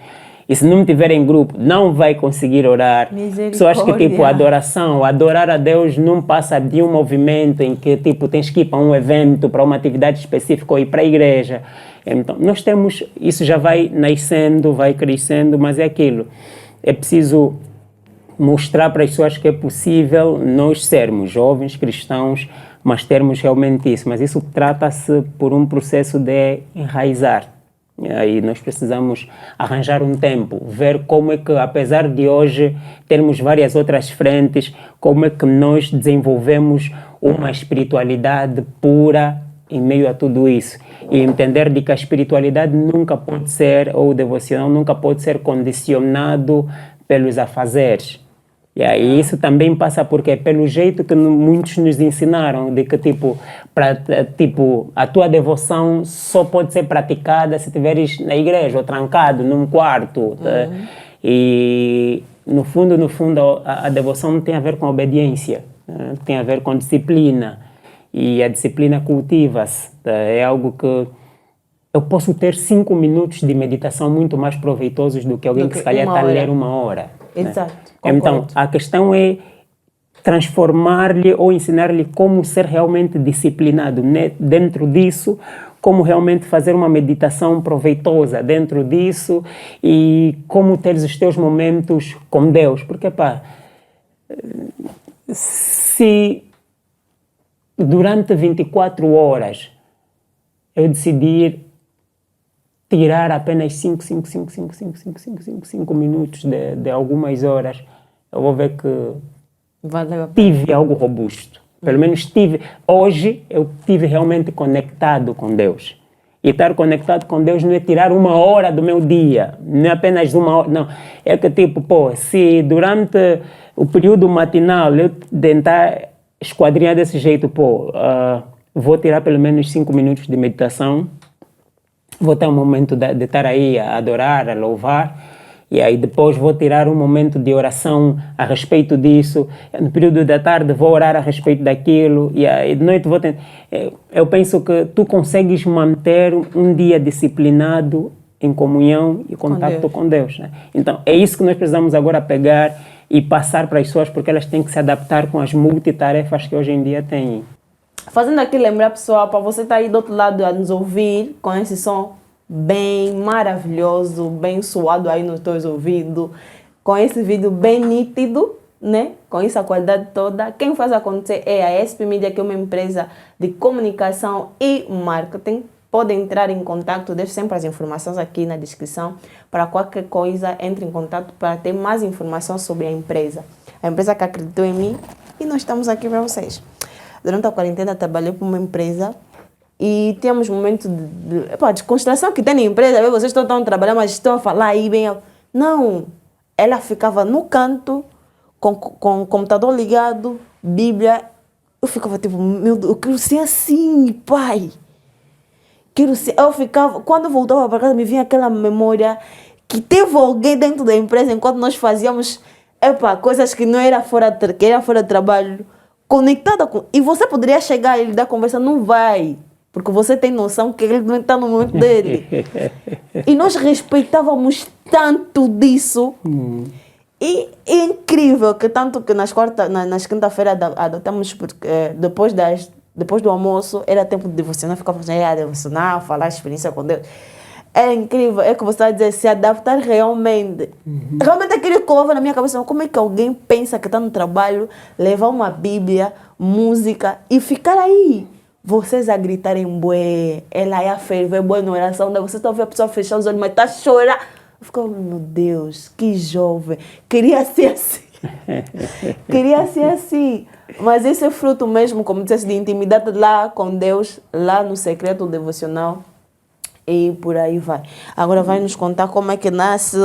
E se não tiver em grupo, não vai conseguir orar. Pessoas que, tipo, adorar a Deus não passa de um movimento em que, tipo, tens que ir para um evento, para uma atividade específica ou ir para a igreja. Então, nós temos, isso já vai nascendo, vai crescendo, mas é aquilo. É preciso mostrar para as pessoas que é possível nós sermos jovens cristãos, mas termos realmente isso. Mas isso trata-se por um processo de enraizar. E aí nós precisamos arranjar um tempo, ver como é que, apesar de hoje termos várias outras frentes, como é que nós desenvolvemos uma espiritualidade pura em meio a tudo isso. E entender de que a espiritualidade nunca pode ser, ou o devocional nunca pode ser condicionado pelos afazeres. E aí isso também passa porque pelo jeito que muitos nos ensinaram, de que tipo, a tua devoção só pode ser praticada se estiveres na igreja ou trancado num quarto. Tá? E no fundo, a devoção não tem a ver com obediência, né? Tem a ver com disciplina. E a disciplina cultiva-se. Tá? É algo que eu posso ter 5 minutos de meditação muito mais proveitosos do que alguém que se calhar está a ler 1 hora. Exato. Né? Então, a questão é transformar-lhe ou ensinar-lhe como ser realmente disciplinado, né? Dentro disso, como realmente fazer uma meditação proveitosa dentro disso e como ter os teus momentos com Deus. Porque, se durante 24 horas eu decidir tirar apenas 5 minutos de algumas horas, eu vou ver que tive algo robusto. Pelo menos hoje eu tive realmente conectado com Deus. E estar conectado com Deus não é tirar 1 hora do meu dia, não é apenas 1 hora, não. É que se durante o período matinal eu tentar esquadrinhar desse jeito, vou tirar pelo menos 5 minutos de meditação, vou ter um momento de estar aí a adorar, a louvar, e aí depois vou tirar um momento de oração a respeito disso, no período da tarde vou orar a respeito daquilo, e aí de noite vou tentar. Eu penso que tu consegues manter um dia disciplinado em comunhão e contato com Deus. Né? Então, é isso que nós precisamos agora pegar e passar para as pessoas, porque elas têm que se adaptar com as multitarefas que hoje em dia têm. Fazendo aqui lembrar, pessoal, para você estar aí do outro lado a nos ouvir com esse som bem maravilhoso, bem suado aí nos teus ouvidos, com esse vídeo bem nítido, né? Com essa qualidade toda. Quem faz acontecer é a SP Media, que é uma empresa de comunicação e marketing. Pode entrar em contato, deixo sempre as informações aqui na descrição. Para qualquer coisa, entre em contato para ter mais informação sobre a empresa. A empresa que acreditou em mim e nós estamos aqui para vocês. Durante a quarentena, trabalhei para uma empresa e tínhamos momentos de desconstrução que tem na empresa. Vocês estão trabalhando, mas estão a falar aí bem. Não, ela ficava no canto, com o computador ligado, Bíblia. Eu ficava tipo, meu Deus, eu quero ser assim, pai. Eu ficava, quando eu voltava para casa, me vinha aquela memória que teve alguém dentro da empresa enquanto nós fazíamos coisas que não era que era fora de trabalho. Conectada com... E você poderia chegar e ele dar conversa, não vai. Porque você tem noção que ele não está no momento dele. E nós respeitávamos tanto disso. E é incrível que tanto que nas quinta-feira adotamos, porque depois depois do almoço, era tempo de devocional, ficava a devocionar, falar a experiência com Deus. É incrível, é que você está a dizer, se adaptar realmente. Realmente aquilo que colava na minha cabeça, como é que alguém pensa que está no trabalho, levar uma Bíblia, música e ficar aí? Vocês a gritarem bué, ela ia ferver bué na oração, daí você está a ver a pessoa fechar os olhos, mas está a chorar. Eu fico, meu Deus, que jovem, queria ser assim. Queria ser assim. Mas esse é fruto mesmo, como disseste, de intimidade lá com Deus, lá no secreto devocional. E por aí vai. Agora vai nos contar como é que nasce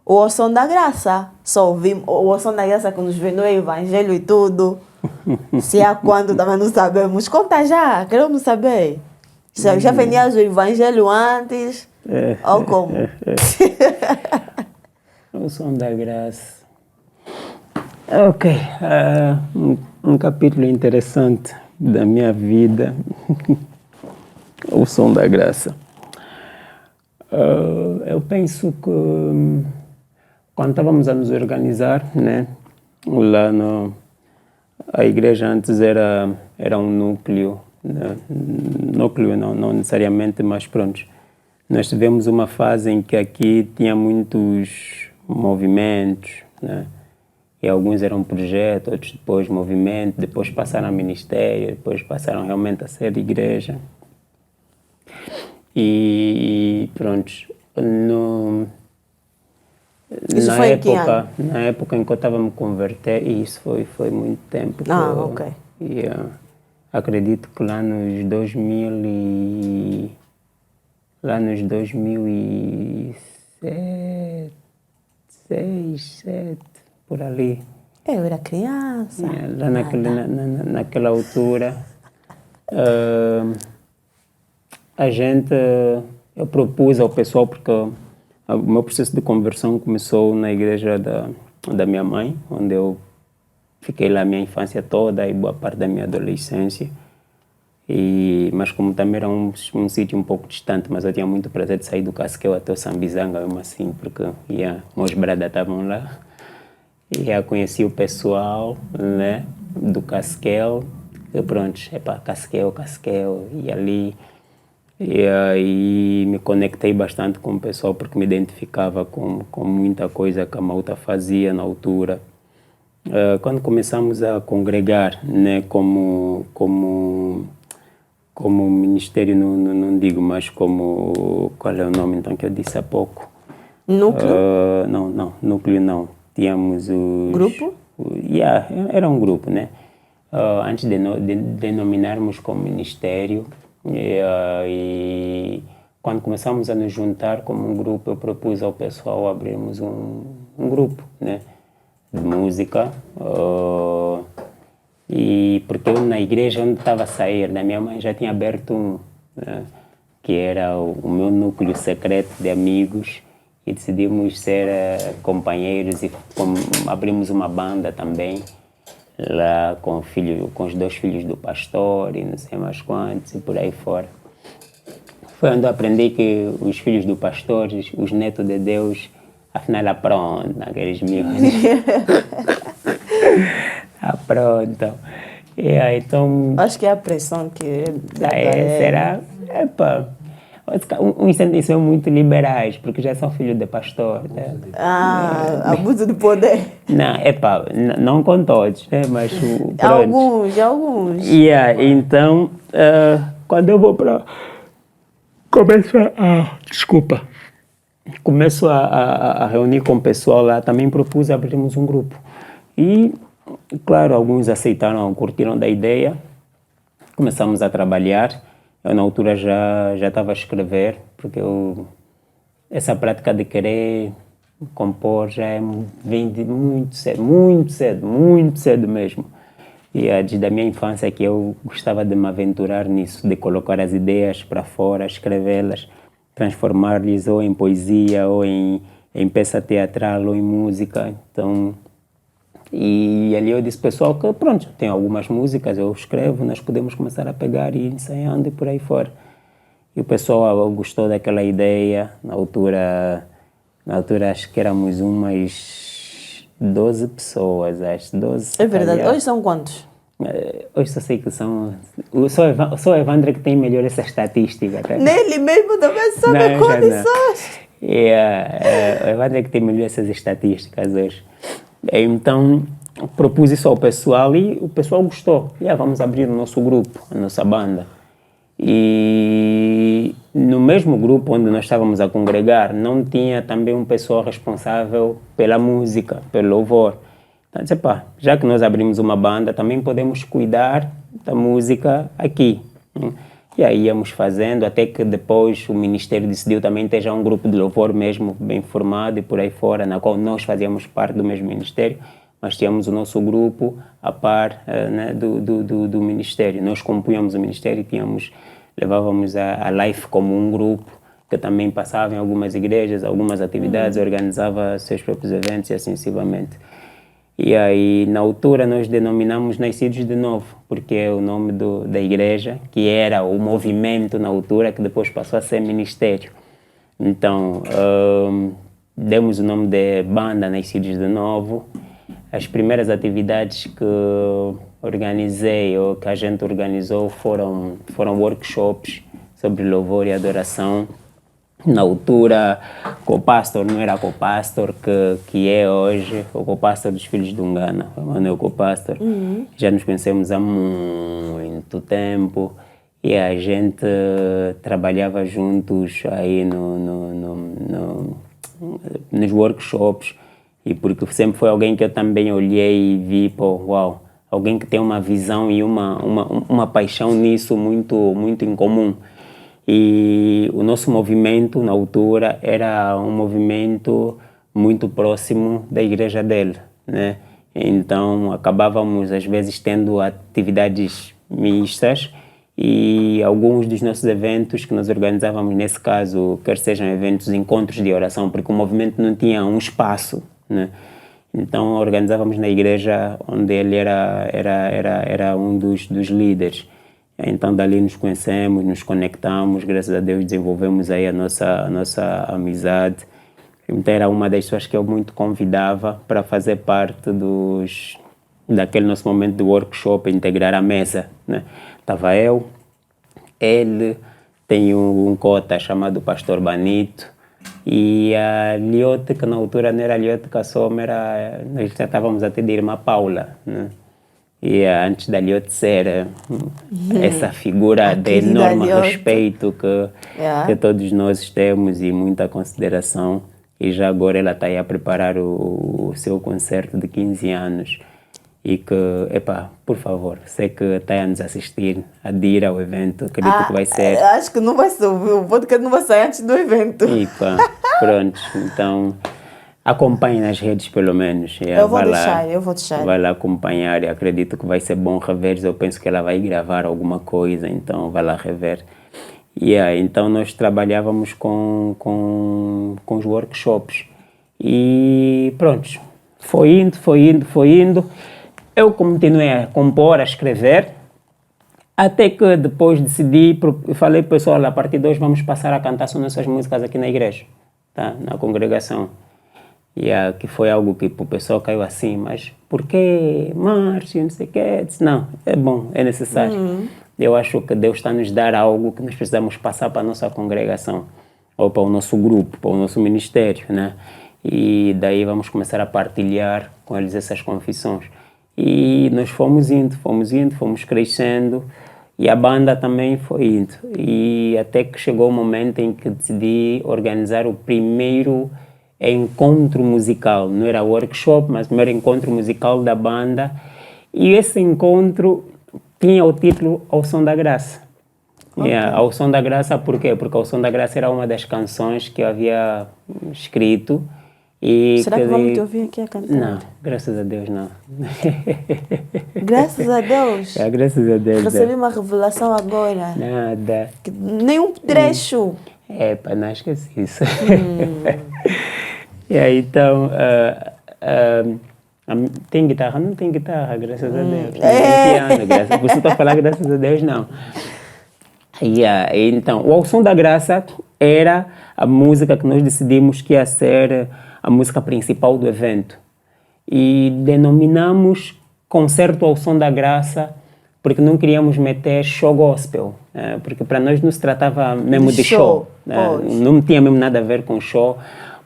o Orção da Graça. Só ouvimos o Orção da Graça que nos vê no Evangelho e tudo. Se há quando também não sabemos. Conta já, queremos saber. Já venias o Evangelho antes? Ou como? O Som da Graça. Ok. Um capítulo interessante da minha vida. O Som da Graça. Eu penso que quando estávamos a nos organizar, né, lá a igreja antes era um núcleo, né, núcleo não necessariamente, mas pronto. Nós tivemos uma fase em que aqui tinha muitos movimentos, né, e alguns eram projetos, outros depois movimento, depois passaram a ministério, depois passaram realmente a ser igreja. E pronto, Isso foi em que ano? Na época em que eu estava a me converter, e isso foi muito tempo. Ok. Acredito que lá nos 2007, 2007, por ali. Eu era criança. Lá naquela altura, eu propus ao pessoal, porque o meu processo de conversão começou na igreja da minha mãe, onde eu fiquei lá a minha infância toda e boa parte da minha adolescência. Mas como também era um sítio um pouco distante, mas eu tinha muito prazer de sair do Casquel até o Sambizanga, mesmo assim, porque meus bradas estavam lá. E conheci o pessoal, né, do Casquel, e pronto, Casquel, e ali. E aí me conectei bastante com o pessoal porque me identificava com muita coisa que a malta fazia na altura. Quando começamos a congregar, né, como ministério, não digo, mas como... Qual é o nome então que eu disse há pouco? Núcleo? Não, núcleo não. Tínhamos os... Grupo? Era um grupo, né? Antes de denominarmos como ministério, e quando começamos a nos juntar como um grupo, eu propus ao pessoal abrirmos um grupo, né, de música. E porque eu na igreja onde estava a sair, da minha mãe já tinha aberto um, né, que era o meu núcleo secreto de amigos, e decidimos ser companheiros e abrimos uma banda também. Lá com os 2 filhos do pastor e não sei mais quantos e por aí fora. Foi onde eu aprendi que os filhos do pastor, os netos de Deus, afinal aprontam, aqueles miúdos. Aprontam. Então... Acho que é a pressão que... será? Uns sentem-se muito liberais, porque já são filhos de pastor. Né? Abuso de poder. Não com todos, né? Mas alguns. Então, quando eu vou para... Começo a reunir com o pessoal lá, também propus abrirmos um grupo. E, claro, alguns aceitaram, curtiram da ideia. Começamos a trabalhar. Eu, na altura, já estava a escrever, porque essa prática de querer compor já vem de muito cedo mesmo. E desde a minha infância que eu gostava de me aventurar nisso, de colocar as ideias para fora, escrevê-las, transformar-lhes ou em poesia, ou em peça teatral, ou em música. Então, e ali eu disse, pessoal, que pronto, tem algumas músicas, eu escrevo, nós podemos começar a pegar e ir ensaiando e por aí fora. E o pessoal gostou daquela ideia. Na altura acho que éramos umas 12 pessoas, acho, 12. É verdade, hoje são quantos? Hoje só sei que são... Só o Evandro que tem melhor essa estatística. Tá? Nele mesmo também soube condições. O Evandro é que tem melhor essas estatísticas hoje. Então, propus isso ao pessoal e o pessoal gostou. Vamos abrir o nosso grupo, a nossa banda. E no mesmo grupo onde nós estávamos a congregar, não tinha também um pessoal responsável pela música, pelo louvor. Então, disse, já que nós abrimos uma banda, também podemos cuidar da música aqui. E aí íamos fazendo, até que depois o Ministério decidiu também ter já um grupo de louvor mesmo bem formado e por aí fora, na qual nós fazíamos parte do mesmo Ministério, mas tínhamos o nosso grupo a par né, do Ministério. Nós compunhamos o Ministério e levávamos a Life como um grupo, que também passava em algumas igrejas, algumas atividades, organizava seus próprios eventos e assim sucessivamente. E aí, na altura, nós denominamos Nascidos de Novo, porque é o nome da igreja, que era o movimento na altura, que depois passou a ser ministério. Então, demos o nome de banda Nascidos de Novo. As primeiras atividades que organizei, ou que a gente organizou, foram workshops sobre louvor e adoração. Na altura, co-pastor não era co-pastor que é hoje, o co-pastor dos Filhos de Ungana, o Manuel co-pastor. Já nos conhecemos há muito tempo e a gente trabalhava juntos aí nos workshops, e porque sempre foi alguém que eu também olhei e vi, uau, alguém que tem uma visão e uma paixão nisso muito em comum. E o nosso movimento, na altura, era um movimento muito próximo da igreja dele, né? Então, acabávamos, às vezes, tendo atividades mistas e alguns dos nossos eventos que nós organizávamos, nesse caso, quer sejam eventos, encontros de oração, porque o movimento não tinha um espaço, né? Então, organizávamos na igreja onde ele era um dos líderes. Então, dali nos conhecemos, nos conectamos, graças a Deus desenvolvemos aí a nossa amizade. Então, era uma das pessoas que eu muito convidava para fazer parte daquele nosso momento de workshop, integrar a mesa, né? Estava eu, ele, tem um cota chamado Pastor Banito, e a Liote, que na altura não era Liote Kassoma, nós já estávamos até de irmã Paula, né? E antes da Liote ser essa figura de enorme respeito que todos nós temos e muita consideração, e já agora ela está aí a preparar o seu concerto de 15 anos, e que, por favor, você que está a nos assistir, adira ao evento, acredito que vai ser... Acho que não vai ser, o podcast não vai sair antes do evento. Pronto, então... Acompanhe nas redes, pelo menos. Eu vou deixar. Vai lá acompanhar, e acredito que vai ser bom rever. Eu penso que ela vai gravar alguma coisa, então vai lá rever. Então nós trabalhávamos com os workshops. E pronto, foi indo. Eu continuei a compor, a escrever, até que depois decidi, falei para o pessoal, a partir de hoje vamos passar a cantar só nossas músicas aqui na igreja, tá? Na congregação. Que foi algo que o pessoal caiu assim, mas por que Márcio, não sei o quê? Disse, não, é bom, é necessário. Eu acho que Deus está a nos dar algo que nós precisamos passar para a nossa congregação, ou para o nosso grupo, para o nosso ministério, né? E daí vamos começar a partilhar com eles essas confissões. E nós fomos crescendo, e a banda também foi indo. E até que chegou o momento em que decidi organizar o primeiro encontro musical. Não era workshop, mas o primeiro encontro musical da banda. E esse encontro tinha o título Ao Som da Graça. Okay. Ao Som da Graça, por quê? Porque Ao Som da Graça era uma das canções que eu havia escrito. Será que vamos te ouvir aqui a cantar? Não, graças a Deus não. Graças a Deus? Graças a Deus. Recebi uma revelação agora. Nada. Nenhum trecho. Não esqueci isso. E aí, então, tem guitarra? Não tem guitarra, graças a Deus. Não tem piano, você está a falar graças a Deus, não. Então, o Ao Som da Graça era a música que nós decidimos que ia ser a música principal do evento. E denominamos concerto ao som da graça, porque não queríamos meter show gospel, porque para nós não se tratava mesmo de show, não tinha mesmo nada a ver com show,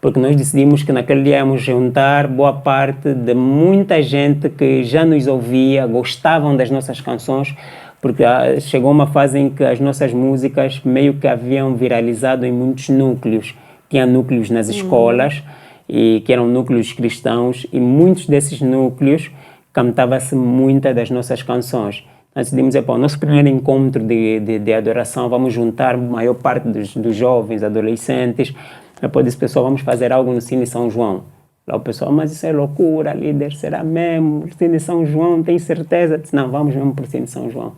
porque nós decidimos que naquele dia íamos juntar boa parte de muita gente que já nos ouvia, gostavam das nossas canções, porque chegou uma fase em que as nossas músicas meio que haviam viralizado em muitos núcleos. Tinha núcleos nas escolas, e que eram núcleos cristãos, e muitos desses núcleos cantava-se muitas das nossas canções. Nós decidimos, o nosso primeiro encontro de adoração, vamos juntar a maior parte dos jovens, adolescentes. Depois disse, pessoal, vamos fazer algo no Cine São João. Lá o pessoal, mas isso é loucura, líder, será mesmo? Cine São João, tem certeza? Disse, não, vamos mesmo para o Cine São João.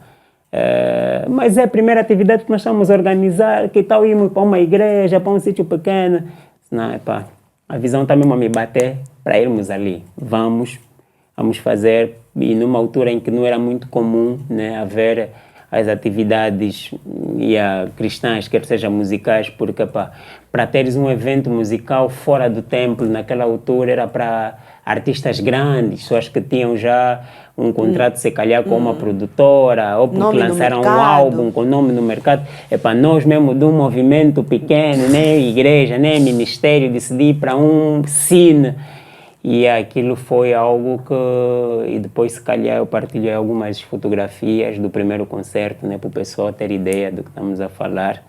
Mas é a primeira atividade que nós estamos a organizar, que tal irmos para uma igreja, para um sítio pequeno? Disse, não, a visão está mesmo a me bater para irmos ali. Vamos fazer, e numa altura em que não era muito comum, né, haver as atividades cristãs, quer seja musicais, porque para teres um evento musical fora do templo, naquela altura, era para artistas grandes, pessoas que tinham já um contrato, se calhar, com uma produtora, ou porque lançaram um álbum com nome no mercado. Nós mesmo de um movimento pequeno, nem igreja, nem ministério, decidi ir para um cine. E aquilo foi algo que... E depois, se calhar, eu partilhei algumas fotografias do primeiro concerto, né, para o pessoal ter ideia do que estamos a falar.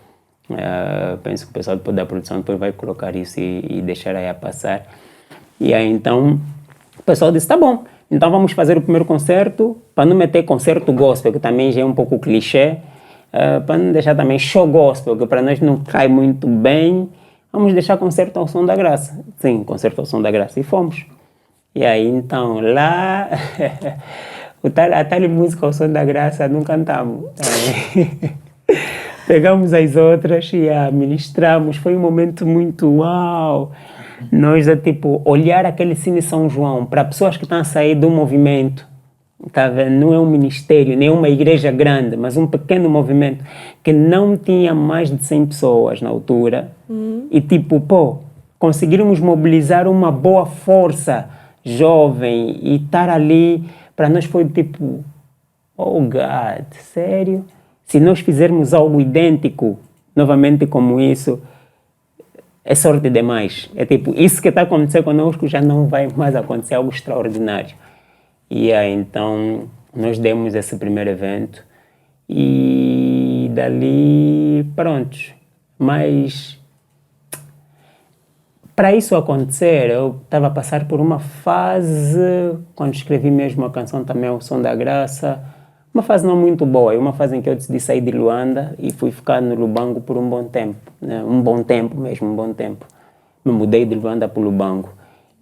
Penso que o pessoal depois da produção depois vai colocar isso e deixar aí a passar. E aí, então, o pessoal disse, tá bom, então vamos fazer o primeiro concerto, para não meter concerto gospel, que também já é um pouco clichê, para não deixar também show gospel, que para nós não cai muito bem. Vamos deixar concerto ao som da graça. Sim, concerto ao som da graça. E fomos. E aí, então, lá, a tal música ao som da graça não cantamos. Pegamos as outras e ministramos. Foi um momento muito uau. Nós, olhar aquele Cine São João para pessoas que estão a sair do movimento, tá vendo? Não é um ministério, nem uma igreja grande, mas um pequeno movimento que não tinha mais de 100 pessoas na altura. E conseguirmos mobilizar uma boa força jovem e estar ali, para nós foi oh God, sério? Se nós fizermos algo idêntico, novamente como isso, é sorte demais. É isso que está acontecendo conosco já não vai mais acontecer, algo extraordinário. E aí, então, nós demos esse primeiro evento e dali, pronto. Mas, para isso acontecer, eu estava a passar por uma fase, quando escrevi mesmo a canção também, O Som da Graça, uma fase não muito boa, uma fase em que eu decidi sair de Luanda e fui ficar no Lubango por um bom tempo, né? Um bom tempo mesmo, um bom tempo. Me mudei de Luanda para o Lubango.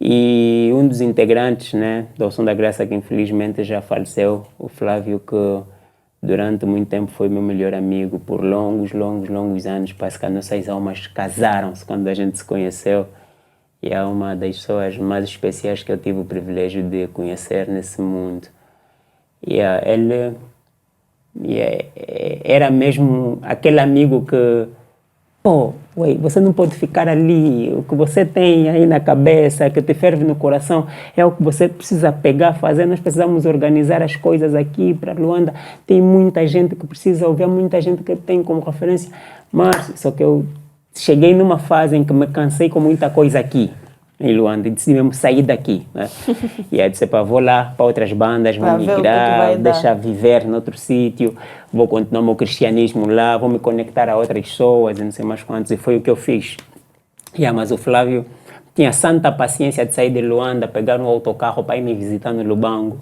E um dos integrantes, né, do Som da Graça, que infelizmente já faleceu, o Flávio, que durante muito tempo foi meu melhor amigo, por longos anos, parece que as nossas almas casaram-se quando a gente se conheceu. E é uma das pessoas mais especiais que eu tive o privilégio de conhecer nesse mundo. E ele era mesmo aquele amigo que, você não pode ficar ali, o que você tem aí na cabeça, que te ferve no coração, é o que você precisa pegar, fazer. Nós precisamos organizar as coisas aqui para Luanda. Tem muita gente que precisa ouvir, muita gente que tem como referência. Mas, só que eu cheguei numa fase em que me cansei com muita coisa aqui em Luanda e decidi mesmo sair daqui, né? E aí disse, vou lá para outras bandas, vou migrar, deixar viver noutro sítio, vou continuar o meu cristianismo lá, vou me conectar a outras pessoas e não sei mais quantos, e foi o que eu fiz. Mas o Flávio tinha santa paciência de sair de Luanda, pegar um autocarro para ir me visitar no Lubango,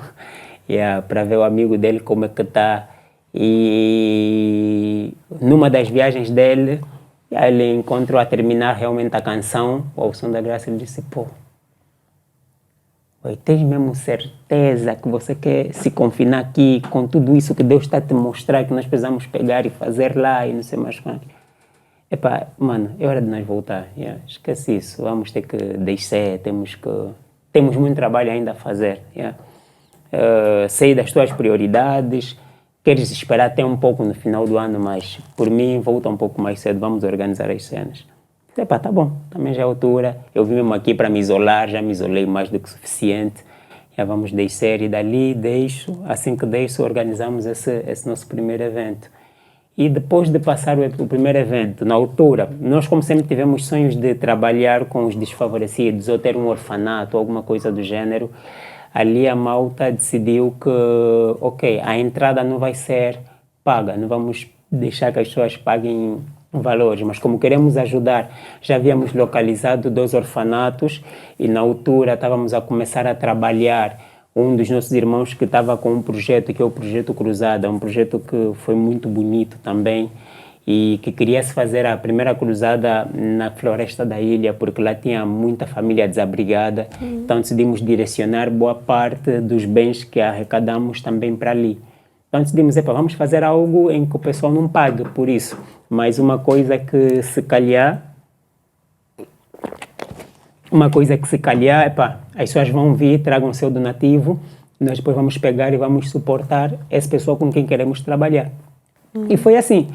para ver o amigo dele como é que está. E numa das viagens dele, ele encontrou a terminar realmente a canção, O Som da Graça, ele disse, tens mesmo certeza que você quer se confinar aqui com tudo isso que Deus está a te mostrar, que nós precisamos pegar e fazer lá e não sei mais quanto? Mano, é hora de nós voltar. Esquece isso, vamos ter que descer, temos muito trabalho ainda a fazer. Sei das tuas prioridades, queres esperar até um pouco no final do ano, mas por mim volta um pouco mais cedo, vamos organizar as cenas. Tá bom, também já é altura, eu vim mesmo aqui para me isolar, já me isolei mais do que suficiente, Já vamos descer e dali assim que deixo, organizamos esse nosso primeiro evento. E depois de passar o primeiro evento, na altura, nós como sempre tivemos sonhos de trabalhar com os desfavorecidos ou ter um orfanato, alguma coisa do gênero. Ali a malta decidiu que, ok, a entrada não vai ser paga, não vamos deixar que as pessoas paguem valores, mas como queremos ajudar, já havíamos localizado 2 orfanatos e na altura estávamos a começar a trabalhar. Um dos nossos irmãos que estava com um projeto, que é o Projeto Cruzada, um projeto que foi muito bonito também e que queria se fazer a primeira cruzada na floresta da ilha, porque lá tinha muita família desabrigada. Então decidimos direcionar boa parte dos bens que arrecadamos também para ali. Então decidimos, vamos fazer algo em que o pessoal não pague por isso. Mas uma coisa que se calhar, as pessoas vão vir, tragam o seu donativo, nós depois vamos pegar e vamos suportar essa pessoa com quem queremos trabalhar. E foi assim.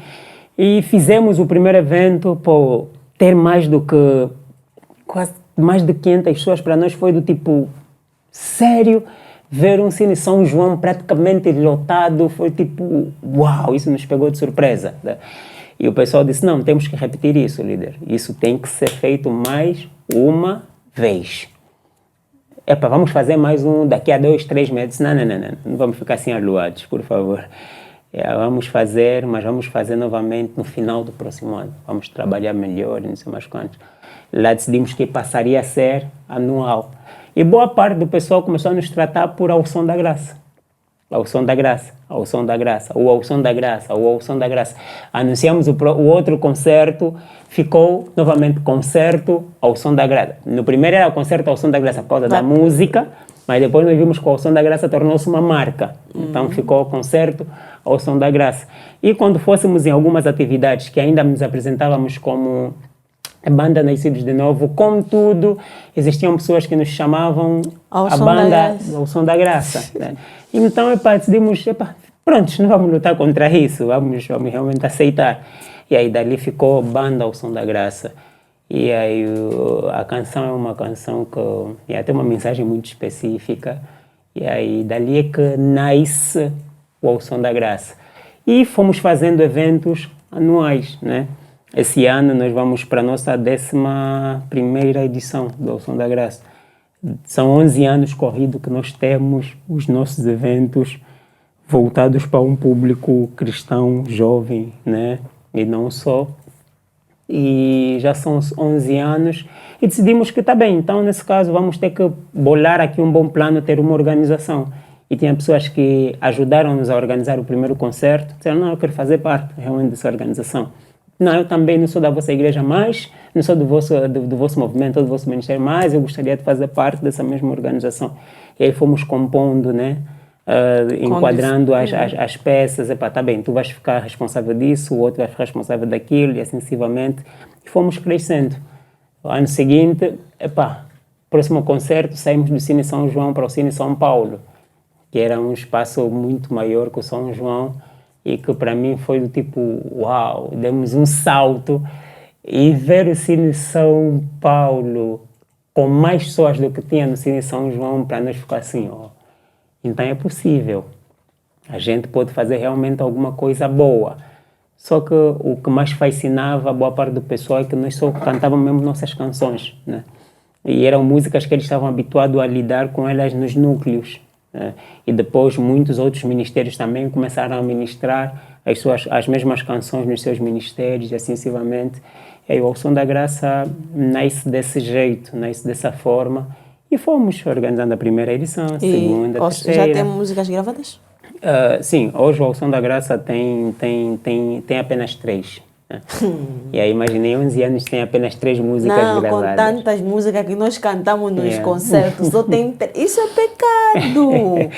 E fizemos o primeiro evento, ter mais de 500 pessoas para nós foi do tipo, sério? Ver um Cine São João praticamente lotado, foi tipo, uau, isso nos pegou de surpresa. Né? E o pessoal disse, não, temos que repetir isso, líder. Isso tem que ser feito mais uma vez. Vamos fazer mais um daqui a 2, 3 meses. Não vamos ficar assim aluados, por favor. Vamos fazer, mas vamos fazer novamente no final do próximo ano. Vamos trabalhar melhor, não sei mais quantos. Lá decidimos que passaria a ser anual. E boa parte do pessoal começou a nos tratar por ao som da graça. Ao som da graça, ao som da graça, ou ao som da graça, ou ao som da graça. Anunciamos o outro concerto, ficou novamente concerto ao som da graça. No primeiro era o concerto ao som da graça por causa da música, mas depois nós vimos que o ao som da graça tornou-se uma marca. Então ficou o concerto ao som da graça. E quando fôssemos em algumas atividades que ainda nos apresentávamos como banda Nascidos de Novo, contudo, existiam pessoas que nos chamavam a banda ao som da graça. Né? Então, decidimos, pronto, não vamos lutar contra isso, vamos realmente aceitar. E aí, dali ficou banda ao som da graça. E aí, a canção é uma canção que tem uma mensagem muito específica. E aí, dali é que nasce o ao som da graça. E fomos fazendo eventos anuais, né? Esse ano nós vamos para a nossa 11ª edição do Ao Som da Graça. São 11 anos corridos que nós temos os nossos eventos voltados para um público cristão, jovem, né? E não só. E já são 11 anos e decidimos que está bem, então nesse caso vamos ter que bolar aqui um bom plano, ter uma organização. E tinha pessoas que ajudaram-nos a organizar o primeiro concerto, disseram, não, eu quero fazer parte realmente dessa organização. Não, eu também não sou da vossa igreja, mas não sou do vosso movimento, do vosso ministério, mas eu gostaria de fazer parte dessa mesma organização. E aí fomos compondo, né? Enquadrando as peças. Tá bem, tu vais ficar responsável disso, o outro vai ficar responsável daquilo, e assim sucessivamente. E fomos crescendo. O ano seguinte, próximo concerto, saímos do Cine São João para o Cine São Paulo, que era um espaço muito maior que o São João, e que para mim foi do tipo, uau, demos um salto e ver o Cine São Paulo com mais pessoas do que tinha no Cine São João, para nós ficar assim, então é possível. A gente pode fazer realmente alguma coisa boa. Só que o que mais fascinava a boa parte do pessoal é que nós só cantávamos mesmo nossas canções, né? E eram músicas que eles estavam habituados a lidar com elas nos núcleos. E depois muitos outros ministérios também começaram a ministrar as mesmas canções nos seus ministérios e assim sucessivamente. E aí o Ao Som da Graça nasce desse jeito, nasce dessa forma, e fomos organizando a primeira edição, a segunda, a terceira. Já tem músicas gravadas? Sim, hoje o Ao Som da Graça tem apenas 3. E aí imaginei 11 anos tem apenas 3 músicas gravadas. Com tantas músicas que nós cantamos nos concertos, só tem isso é pecado.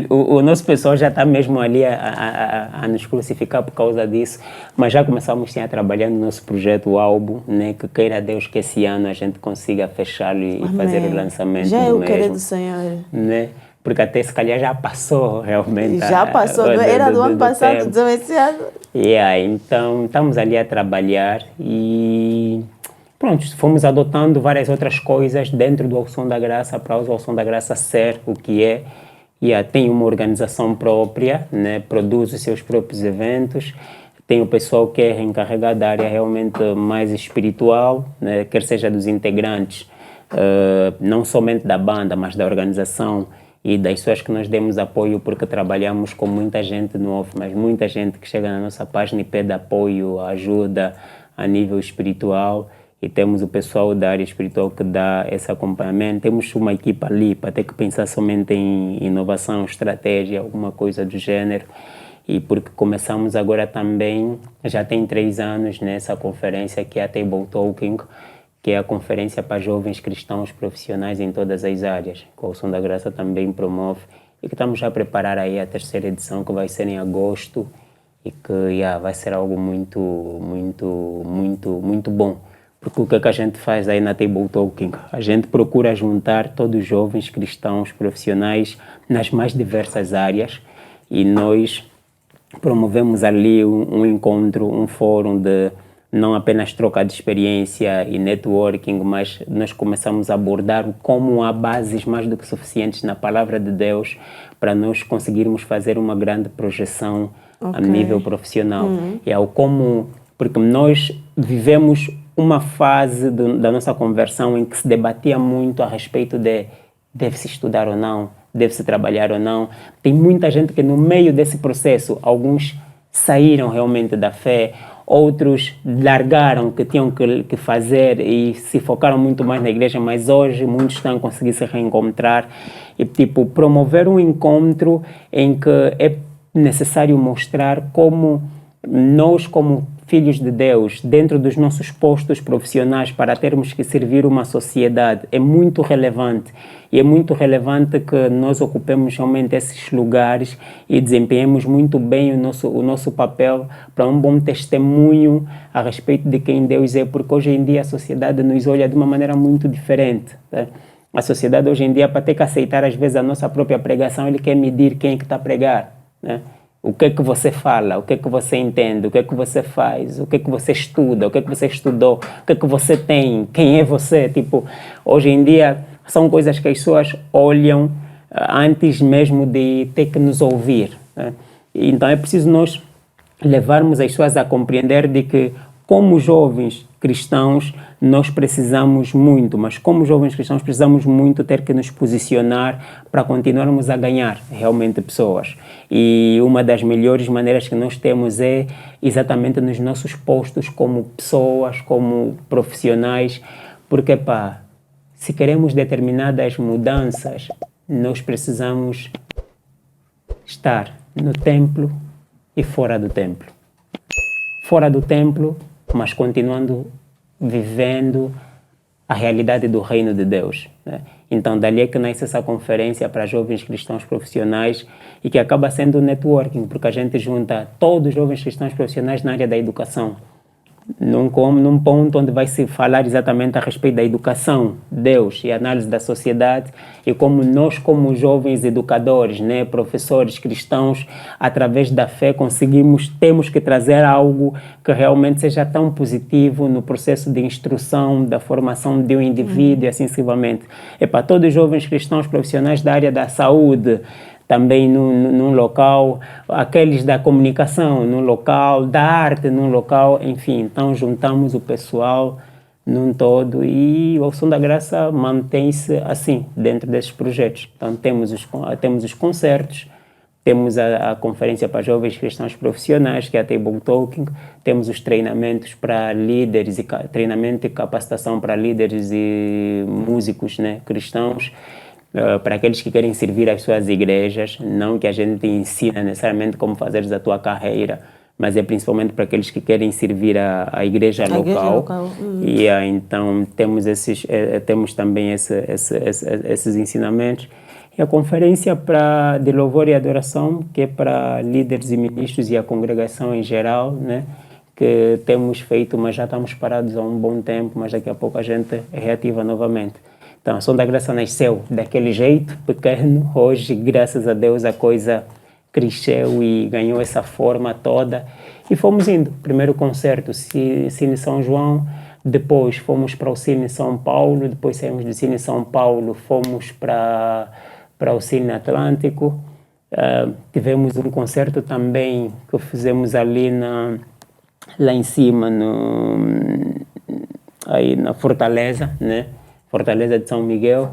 O nosso pessoal já está mesmo ali a nos crucificar por causa disso, mas já começamos a trabalhar no nosso projeto, o álbum, né, que queira Deus que esse ano a gente consiga fechá-lo e fazer o lançamento já do mesmo. Já é o querer do Senhor. Né? Porque até se calhar já passou realmente. Já passou, era do ano passado, então esse ano. Então estamos ali a trabalhar e pronto, fomos adotando várias outras coisas dentro do Som da Graça para o Som da Graça ser o que é. Tem uma organização própria, né? Produz os seus próprios eventos. Tem o pessoal que é encarregado da área realmente mais espiritual, né? Quer seja dos integrantes, não somente da banda, mas da organização e das pessoas que nós demos apoio, porque trabalhamos com muita gente no off, mas muita gente que chega na nossa página e pede apoio, ajuda a nível espiritual. E temos o pessoal da área espiritual que dá esse acompanhamento. Temos uma equipa ali para ter que pensar somente em inovação, estratégia, alguma coisa do gênero. E porque começamos agora também, já tem 3 anos, nessa conferência que é a Table Talking, que é a conferência para jovens cristãos profissionais em todas as áreas, que o Som da Graça também promove. E que estamos já a preparar aí a 3ª edição, que vai ser em agosto, e que vai ser algo muito, muito, muito, muito bom. Porque o que é que a gente faz aí na Table Talking? A gente procura juntar todos os jovens cristãos profissionais nas mais diversas áreas e nós promovemos ali um encontro, um fórum de não apenas troca de experiência e networking, mas nós começamos a abordar como há bases mais do que suficientes na Palavra de Deus para nós conseguirmos fazer uma grande projeção a nível profissional. Porque nós vivemos uma fase da nossa conversão em que se debatia muito a respeito de deve-se estudar ou não, deve-se trabalhar ou não. Tem muita gente que no meio desse processo, alguns saíram realmente da fé, outros largaram o que tinham que fazer e se focaram muito mais na igreja, mas hoje muitos estão a conseguir se reencontrar e promover um encontro em que é necessário mostrar como nós, como filhos de Deus, dentro dos nossos postos profissionais, para termos que servir uma sociedade, é muito relevante. E é muito relevante que nós ocupemos realmente esses lugares e desempenhemos muito bem o nosso papel para um bom testemunho a respeito de quem Deus é, porque hoje em dia a sociedade nos olha de uma maneira muito diferente. Tá? A sociedade hoje em dia, para ter que aceitar às vezes a nossa própria pregação, ele quer medir quem é que está a pregar, né? O que é que você fala, o que é que você entende, o que é que você faz, o que é que você estuda, o que é que você estudou, o que é que você tem, quem é você. Hoje em dia são coisas que as pessoas olham antes mesmo de ter que nos ouvir, né? Então é preciso nós levarmos as pessoas a compreender de que como jovens cristãos nós precisamos muito, mas como jovens cristãos precisamos muito ter que nos posicionar para continuarmos a ganhar realmente pessoas. E uma das melhores maneiras que nós temos é exatamente nos nossos postos como pessoas, como profissionais, porque se queremos determinadas mudanças, nós precisamos estar no templo e fora do templo. Fora do templo, mas continuando vivendo a realidade do reino de Deus, né? Então, dali é que nasce essa conferência para jovens cristãos profissionais e que acaba sendo um networking, porque a gente junta todos os jovens cristãos profissionais na área da educação, num ponto onde vai se falar exatamente a respeito da educação, Deus e análise da sociedade e como nós, como jovens educadores, né, professores cristãos, através da fé temos que trazer algo que realmente seja tão positivo no processo de instrução, da formação de um indivíduo e assim sucessivamente. Para todos os jovens cristãos profissionais da área da saúde, também num local, aqueles da comunicação num local, da arte num local, enfim. Então juntamos o pessoal num todo e o Som da Graça mantém-se assim, dentro desses projetos. Então temos os concertos, temos a conferência para jovens cristãos profissionais, que é a Table Talking, temos os treinamentos para líderes, treinamento e capacitação para líderes e músicos, né, cristãos, para aqueles que querem servir as suas igrejas, não que a gente ensina necessariamente como fazeres a tua carreira, mas é principalmente para aqueles que querem servir a igreja local. E então temos também esses ensinamentos. E a conferência de louvor e adoração, que é para líderes e ministros e a congregação em geral, né? Que temos feito, mas já estamos parados há um bom tempo, mas daqui a pouco a gente reativa novamente. Então, a Som da Graça nasceu daquele jeito pequeno. Hoje, graças a Deus, a coisa cresceu e ganhou essa forma toda. E fomos indo. Primeiro concerto, Cine São João, Depois fomos para o Cine São Paulo, depois saímos do Cine São Paulo, fomos para o Cine Atlântico. Tivemos um concerto também que fizemos ali lá em cima, aí na Fortaleza, né? Fortaleza de São Miguel.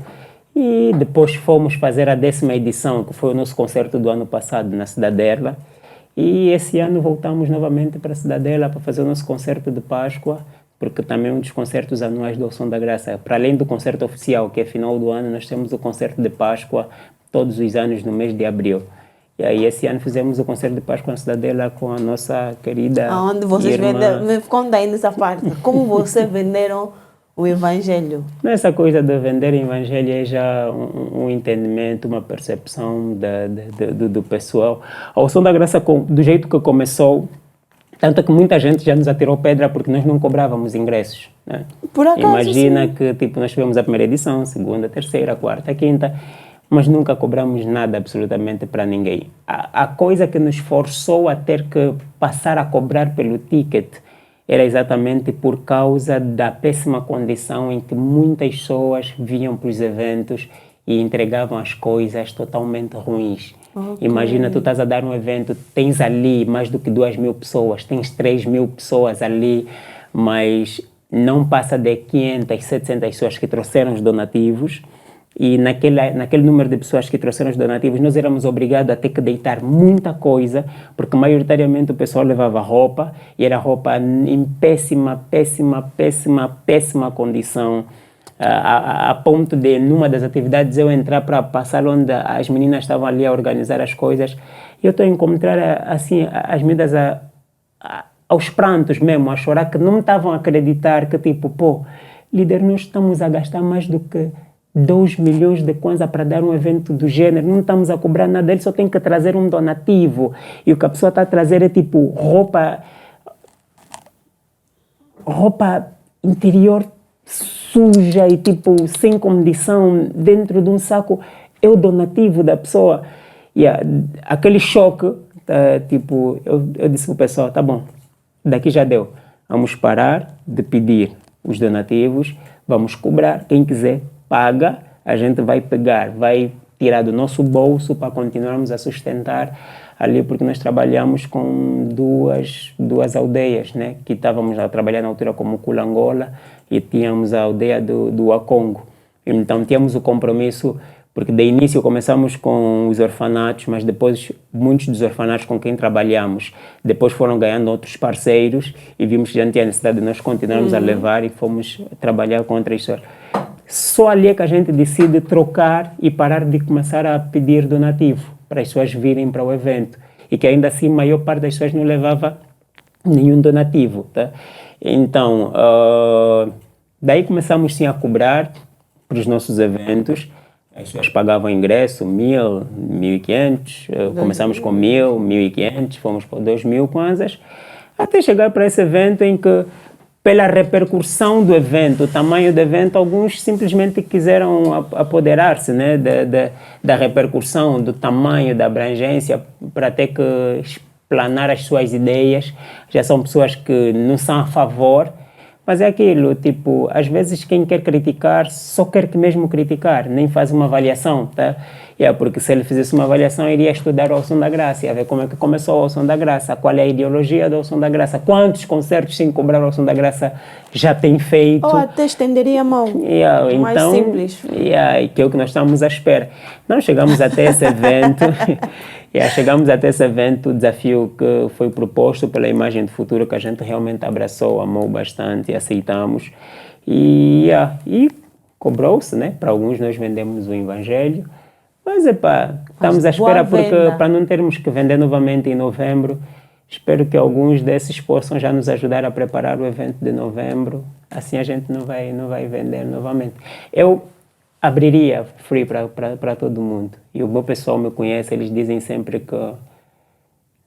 E depois fomos fazer a 10ª edição, que foi o nosso concerto do ano passado, na Cidadela. E esse ano voltamos novamente para a Cidadela para fazer o nosso concerto de Páscoa, porque também é um dos concertos anuais do Ao Som da Graça. Para além do concerto oficial, que é final do ano, nós temos o concerto de Páscoa todos os anos no mês de abril. E aí esse ano fizemos o concerto de Páscoa na Cidadela com a nossa querida Aonde vocês irmã. venderam? Me conta aí nessa parte. Como vocês venderam o Evangelho? Essa coisa de vender Evangelho é já um entendimento, uma percepção do pessoal. Ao Som da Graça, do jeito que começou, tanto que muita gente já nos atirou pedra porque nós não cobrávamos ingressos. Né? Por acaso, imagina sim. que tipo, nós tivemos a primeira edição, segunda, terceira, quarta, quinta, mas nunca cobramos nada absolutamente para ninguém. A coisa que nos forçou a ter que passar a cobrar pelo ticket era exatamente por causa da péssima condição em que muitas pessoas vinham para os eventos e entregavam as coisas totalmente ruins. Okay. Imagina, tu estás a dar um evento, tens ali mais do que 2.000 pessoas, tens 3.000 pessoas ali, mas não passa de 500, 700 pessoas que trouxeram os donativos. E naquele número de pessoas que trouxeram os donativos, nós éramos obrigados a ter que deitar muita coisa, porque maioritariamente o pessoal levava roupa, e era roupa em péssima condição, a ponto de, numa das atividades, eu entrar para passar onde as meninas estavam ali a organizar as coisas, e eu estou a encontrar, assim, as meninas aos prantos mesmo, a chorar, que não estavam a acreditar que, tipo, pô, líder, nós estamos a gastar mais do que 2 milhões de kwanza para dar um evento do gênero, não estamos a cobrar nada, ele só tem que trazer um donativo, e o que a pessoa está a trazer é tipo roupa interior suja e tipo sem condição dentro de um saco, é o donativo da pessoa. E aquele choque, tipo, eu disse para o pessoal, tá bom, daqui já deu, vamos parar de pedir os donativos, vamos cobrar, quem quiser paga, a gente vai pegar, vai tirar do nosso bolso para continuarmos a sustentar ali, porque nós trabalhamos com duas aldeias, né? Que estávamos a trabalhar na altura como Culangola e tínhamos a aldeia do Acongo. Então tínhamos o compromisso, porque de início começamos com os orfanatos, mas depois muitos dos orfanatos com quem trabalhamos depois foram ganhando outros parceiros e vimos que já não tinha necessidade de nós continuarmos a levar e fomos trabalhar com outras pessoas. Só ali é que a gente decide trocar e parar de começar a pedir donativo para as pessoas virem para o evento. E que ainda assim a maior parte das pessoas não levava nenhum donativo. Tá? Então, daí começamos sim a cobrar para os nossos eventos. As pessoas pagavam ingresso, 1.000, 1.500, começamos com 1.000, 1.500, fomos para 2.000 kwanzas, até chegar para esse evento em que, pela repercussão do evento, o tamanho do evento, alguns simplesmente quiseram apoderar-se, né, da repercussão, do tamanho, da abrangência, para ter que explanar as suas ideias. Já são pessoas que não são a favor, mas é aquilo, tipo, às vezes quem quer criticar só quer que mesmo criticar, nem faz uma avaliação, tá? Porque se ele fizesse uma avaliação, iria estudar o Ao Som da Graça, ia ver como é que começou o Ao Som da Graça, qual é a ideologia do Ao Som da Graça, quantos concertos sem cobrar o Ao Som da Graça já tem feito. Ou até estenderia a mão, mais então, simples. Que é o que nós estamos à espera. Nós chegamos até esse evento, o desafio que foi proposto pela Imagem do Futuro, que a gente realmente abraçou, amou bastante e aceitamos. E cobrou-se, né? Para alguns nós vendemos o Evangelho, mas estamos à espera porque para não termos que vender novamente em novembro, espero que alguns desses possam já nos ajudar a preparar o evento de novembro, assim a gente não vai vender novamente. Eu abriria free para todo mundo, e o meu pessoal me conhece, eles dizem sempre que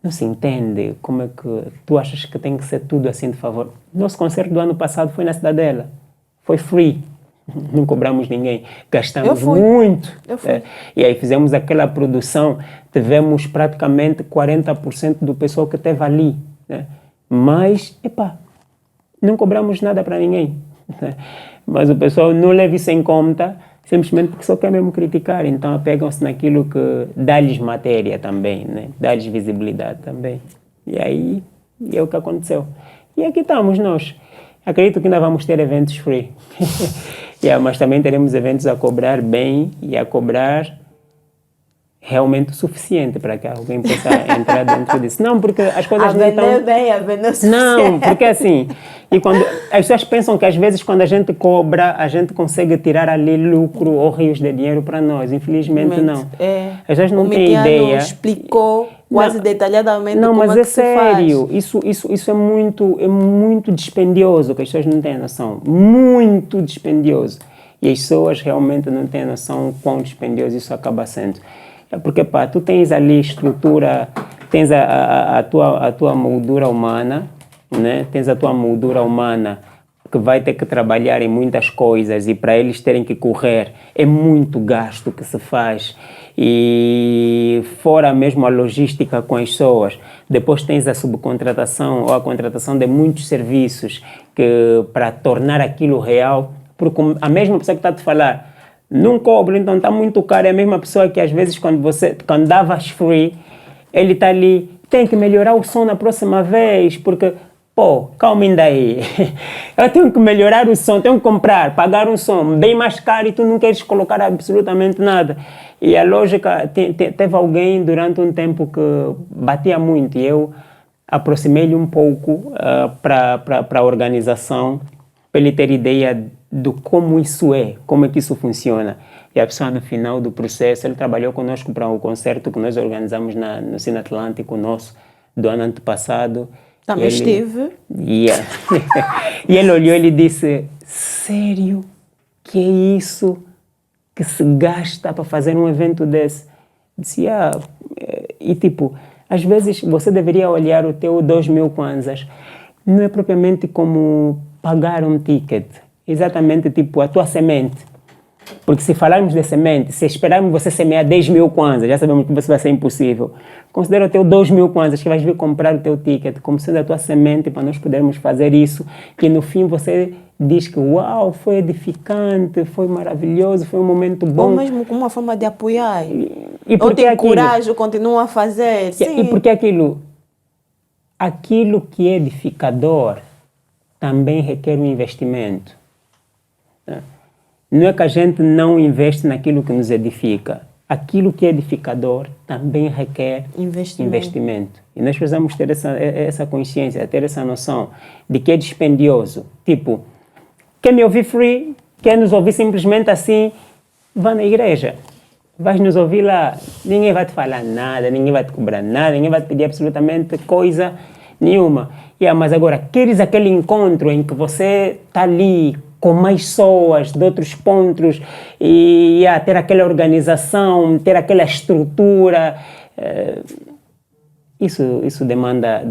não se entende como é que tu achas que tem que ser tudo assim de favor. Nosso concerto do ano passado foi na Cidadela, foi free. Não cobramos ninguém, gastamos muito. E aí fizemos aquela produção, tivemos praticamente 40% do pessoal que esteve ali. Né? Mas, não cobramos nada para ninguém. Mas o pessoal não leva isso em conta, simplesmente porque só quer mesmo criticar. Então apegam-se naquilo que dá-lhes matéria também, né? Dá-lhes visibilidade também. E aí é o que aconteceu. E aqui estamos nós. Acredito que ainda vamos ter eventos free. Mas também teremos eventos a cobrar bem e a cobrar realmente o suficiente para que alguém possa entrar dentro disso. Não, porque as coisas não estão... a vender suficiente. Não, porque assim, e quando as pessoas pensam que às vezes quando a gente cobra, a gente consegue tirar ali lucro ou rios de dinheiro para nós. Infelizmente não. As pessoas não têm ideia. Explicou quase detalhadamente não, como mas é que se sério, faz. Isso é muito dispendioso, que as pessoas não têm noção. Muito dispendioso. E as pessoas realmente não têm noção quão dispendioso isso acaba sendo. Porque, tu tens ali estrutura, tens a tua moldura humana, né? Tens a tua moldura humana que vai ter que trabalhar em muitas coisas e para eles terem que correr é muito gasto que se faz. E fora mesmo a logística com as pessoas, depois tens a subcontratação ou a contratação de muitos serviços que para tornar aquilo real, porque a mesma pessoa que está a te falar não cobra, então está muito caro. É a mesma pessoa que às vezes quando davas free, ele está ali, tem que melhorar o som na próxima vez, porque, calma ainda aí. Eu tenho que melhorar o som, tenho que comprar, pagar um som bem mais caro e tu não queres colocar absolutamente nada. E a lógica, teve alguém durante um tempo que batia muito e eu aproximei-lhe um pouco para a organização, para ele ter ideia do como isso é, como é que isso funciona. E a pessoa no final do processo, ele trabalhou conosco para um concerto que nós organizamos no Cine Atlântico nosso, do ano antepassado. Também estive. E ele olhou e ele disse, sério, que é isso que se gasta para fazer um evento desse? Disse, e tipo, às vezes você deveria olhar o teu 2.000 kwanzas, não é propriamente como pagar um ticket, exatamente tipo a tua semente. Porque se falarmos de semente, se esperarmos você semear 10.000 kwanzas, já sabemos que isso vai ser impossível. Considera o teu 2.000 kwanzas que vais vir comprar o teu ticket como sendo a tua semente para nós podermos fazer isso, que no fim você diz que uau, foi edificante, foi maravilhoso, foi um momento bom. Ou mesmo como uma forma de apoiar. E porque eu te encorajo, continua a fazer. Sim. E porque aquilo que é edificador também requer um investimento. Não é que a gente não investe naquilo que nos edifica. Aquilo que é edificador também requer investimento. E nós precisamos ter essa consciência, ter essa noção de que é dispendioso. Tipo, quer me ouvir free, quer nos ouvir simplesmente assim, vá na igreja. Vais nos ouvir lá. Ninguém vai te falar nada, ninguém vai te cobrar nada, ninguém vai te pedir absolutamente coisa nenhuma. Mas agora, queres aquele encontro em que você está ali com mais pessoas de outros pontos e ter aquela organização, ter aquela estrutura, isso demanda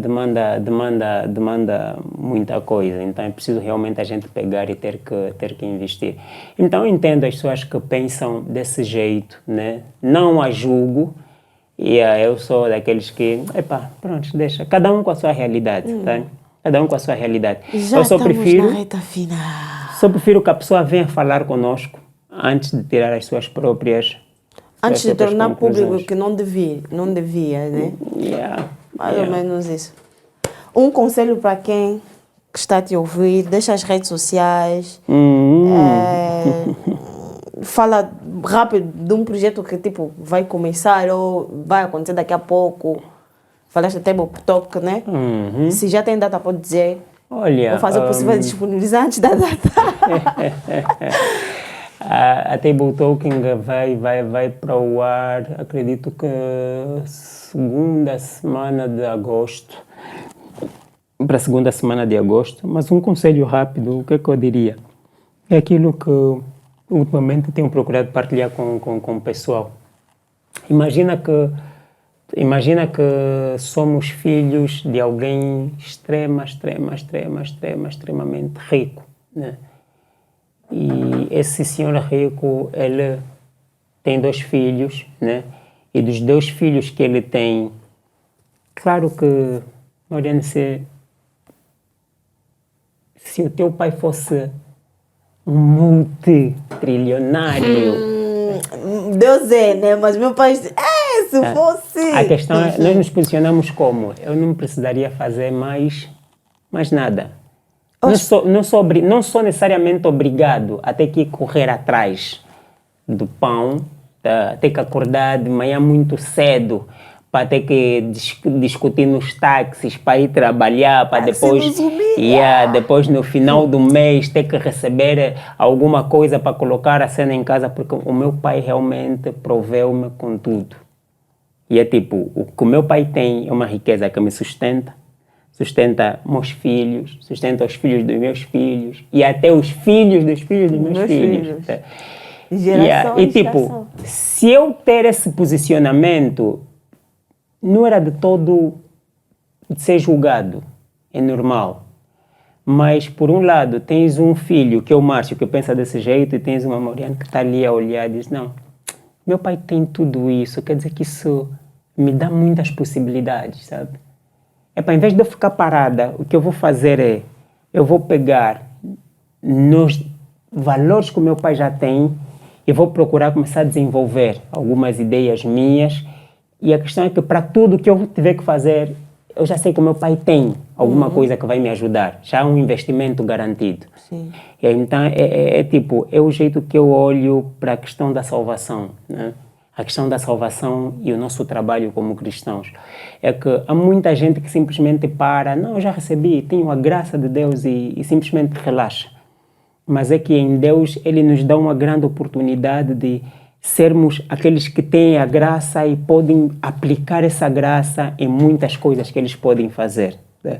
muita coisa. Então é preciso realmente a gente pegar e ter que investir. Então eu entendo as pessoas que pensam desse jeito, né? Não a julgo. E eu sou daqueles que, pronto, deixa. Cada um com a sua realidade, tá? Cada um com a sua realidade. Já estamos na reta final. Só prefiro que a pessoa venha falar conosco antes de tirar as suas próprias antes de tornar público que não devia, né? Mais ou menos isso. Um conselho para quem está a te ouvir, deixa as redes sociais, fala rápido de um projeto que tipo vai começar ou vai acontecer daqui a pouco. Falaste até o TikTok, né? Se já tem data, pode dizer. Olha, vou fazer o possível disponibilizar antes da data. A Table Talking vai para o ar, acredito que segunda semana de agosto. Para a segunda semana de agosto. Mas um conselho rápido, o que é que eu diria? É aquilo que ultimamente tenho procurado partilhar com o pessoal. Imagina que somos filhos de alguém extremamente rico, né? E esse senhor rico, ele tem 2 filhos, né? E dos 2 filhos que ele tem, claro que, Mariana, se se o teu pai fosse um multitrilionário. Deus é, né? Mas meu pai se fosse... A questão é, nós nos posicionamos como? Eu não precisaria fazer mais nada. Não sou necessariamente obrigado a ter que correr atrás do pão, ter que acordar de manhã muito cedo, para ter que discutir nos táxis, para ir trabalhar, para depois no final do mês ter que receber alguma coisa para colocar a cena em casa, porque o meu pai realmente proveu-me com tudo. E é tipo, o que o meu pai tem é uma riqueza que me sustenta meus filhos, sustenta os filhos dos meus filhos e até os filhos dos filhos dos meus filhos. E tipo, se eu ter esse posicionamento, não era de todo de ser julgado, é normal. Mas, por um lado, tens um filho, que é o Márcio, que pensa desse jeito, e tens uma Moriane que está ali a olhar e diz, não, meu pai tem tudo isso, quer dizer que isso me dá muitas possibilidades, sabe? Em vez de eu ficar parada, o que eu vou fazer é, eu vou pegar nos valores que o meu pai já tem e vou procurar começar a desenvolver algumas ideias minhas. E a questão é que para tudo que eu tiver que fazer, eu já sei que o meu pai tem alguma coisa que vai me ajudar. Já há um investimento garantido. Sim. E então, é o jeito que eu olho para a questão da salvação, né? A questão da salvação e o nosso trabalho como cristãos. É que há muita gente que simplesmente não, eu já recebi, tenho a graça de Deus e simplesmente relaxa. Mas é que em Deus Ele nos dá uma grande oportunidade de sermos aqueles que têm a graça e podem aplicar essa graça em muitas coisas que eles podem fazer. Né?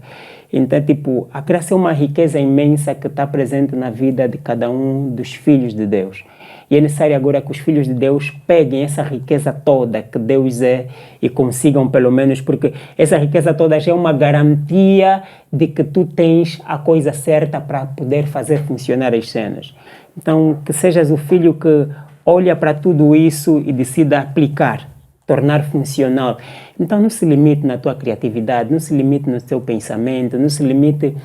Então, tipo, a graça é uma riqueza imensa que está presente na vida de cada um dos filhos de Deus. E é necessário agora que os filhos de Deus peguem essa riqueza toda que Deus é e consigam pelo menos, porque essa riqueza toda já é uma garantia de que tu tens a coisa certa para poder fazer funcionar as cenas. Então, que sejas o filho que olha para tudo isso e decida aplicar, tornar funcional. Então, não se limite na tua criatividade, não se limite no teu pensamento, não se limite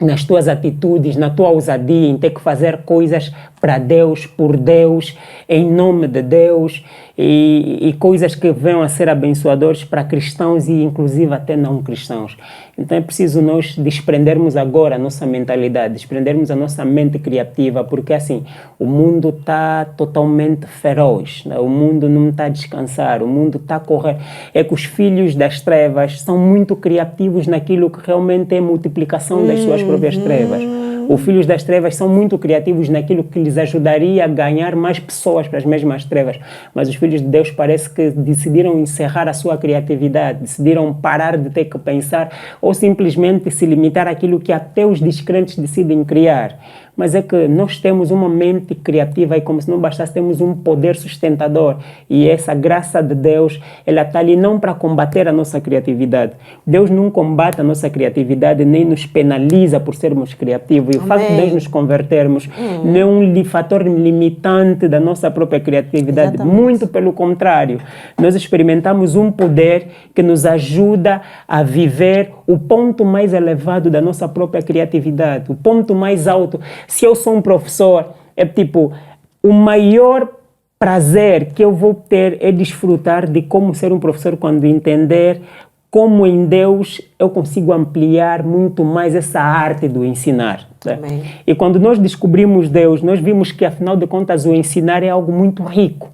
nas tuas atitudes, na tua ousadia, em ter que fazer coisas para Deus, por Deus, em nome de Deus, e coisas que venham a ser abençoadores para cristãos e inclusive até não cristãos. Então é preciso nós desprendermos agora a nossa mentalidade, desprendermos a nossa mente criativa, porque assim, o mundo está totalmente feroz, né? O mundo não está a descansar, o mundo está a correr. É que os filhos das trevas são muito criativos naquilo que realmente é multiplicação das suas próprias trevas. Os filhos das trevas são muito criativos naquilo que lhes ajudaria a ganhar mais pessoas para as mesmas trevas. Mas os filhos de Deus parece que decidiram encerrar a sua criatividade, decidiram parar de ter que pensar ou simplesmente se limitar àquilo que até os descrentes decidem criar. Mas é que nós temos uma mente criativa e como se não bastasse, temos um poder sustentador. E essa graça de Deus, ela está ali não para combater a nossa criatividade. Deus não combate a nossa criatividade, nem nos penaliza por sermos criativos. E o fato de Deus nos convertermos não é um fator limitante da nossa própria criatividade. Exatamente. Muito pelo contrário. Nós experimentamos um poder que nos ajuda a viver o ponto mais elevado da nossa própria criatividade, o ponto mais alto. Se eu sou um professor, é tipo, o maior prazer que eu vou ter é desfrutar de como ser um professor quando entender como em Deus eu consigo ampliar muito mais essa arte do ensinar. Né? E quando nós descobrimos Deus, nós vimos que, afinal de contas, o ensinar é algo muito rico.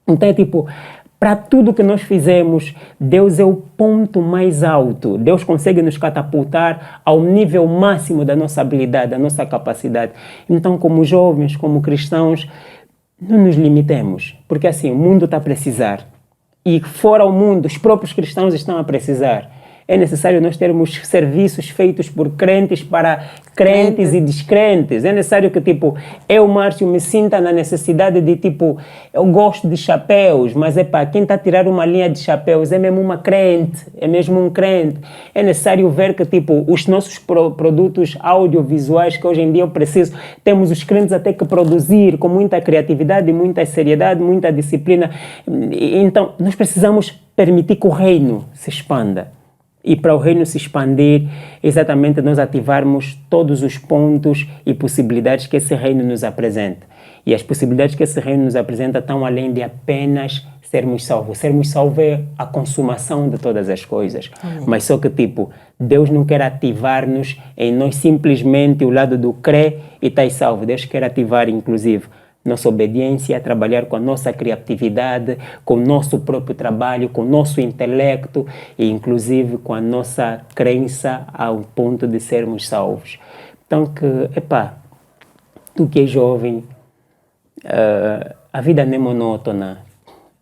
Então é tipo, para tudo que nós fizemos, Deus é o ponto mais alto. Deus consegue nos catapultar ao nível máximo da nossa habilidade, da nossa capacidade. Então, como jovens, como cristãos, não nos limitemos, porque assim, o mundo está a precisar. E fora o mundo, os próprios cristãos estão a precisar. É necessário nós termos serviços feitos por crentes para crentes e descrentes. É necessário que, tipo, eu, Márcio, me sinta na necessidade de, tipo, eu gosto de chapéus, mas quem está a tirar uma linha de chapéus é mesmo uma crente, é mesmo um crente. É necessário ver que, tipo, os nossos produtos audiovisuais que hoje em dia eu preciso, temos os crentes até que produzir com muita criatividade, muita seriedade, muita disciplina. Então, nós precisamos permitir que o reino se expanda. E para o reino se expandir, exatamente nós ativarmos todos os pontos e possibilidades que esse reino nos apresenta. E as possibilidades que esse reino nos apresenta estão além de apenas sermos salvos. Sermos salvos é a consumação de todas as coisas. Amém. Mas só que, tipo, Deus não quer ativar-nos em nós simplesmente o lado do crer e estar salvo. Deus quer ativar, inclusive, nossa obediência, trabalhar com a nossa criatividade, com o nosso próprio trabalho, com o nosso intelecto e, inclusive, com a nossa crença ao ponto de sermos salvos. Então, tu que és jovem, a vida não é monótona.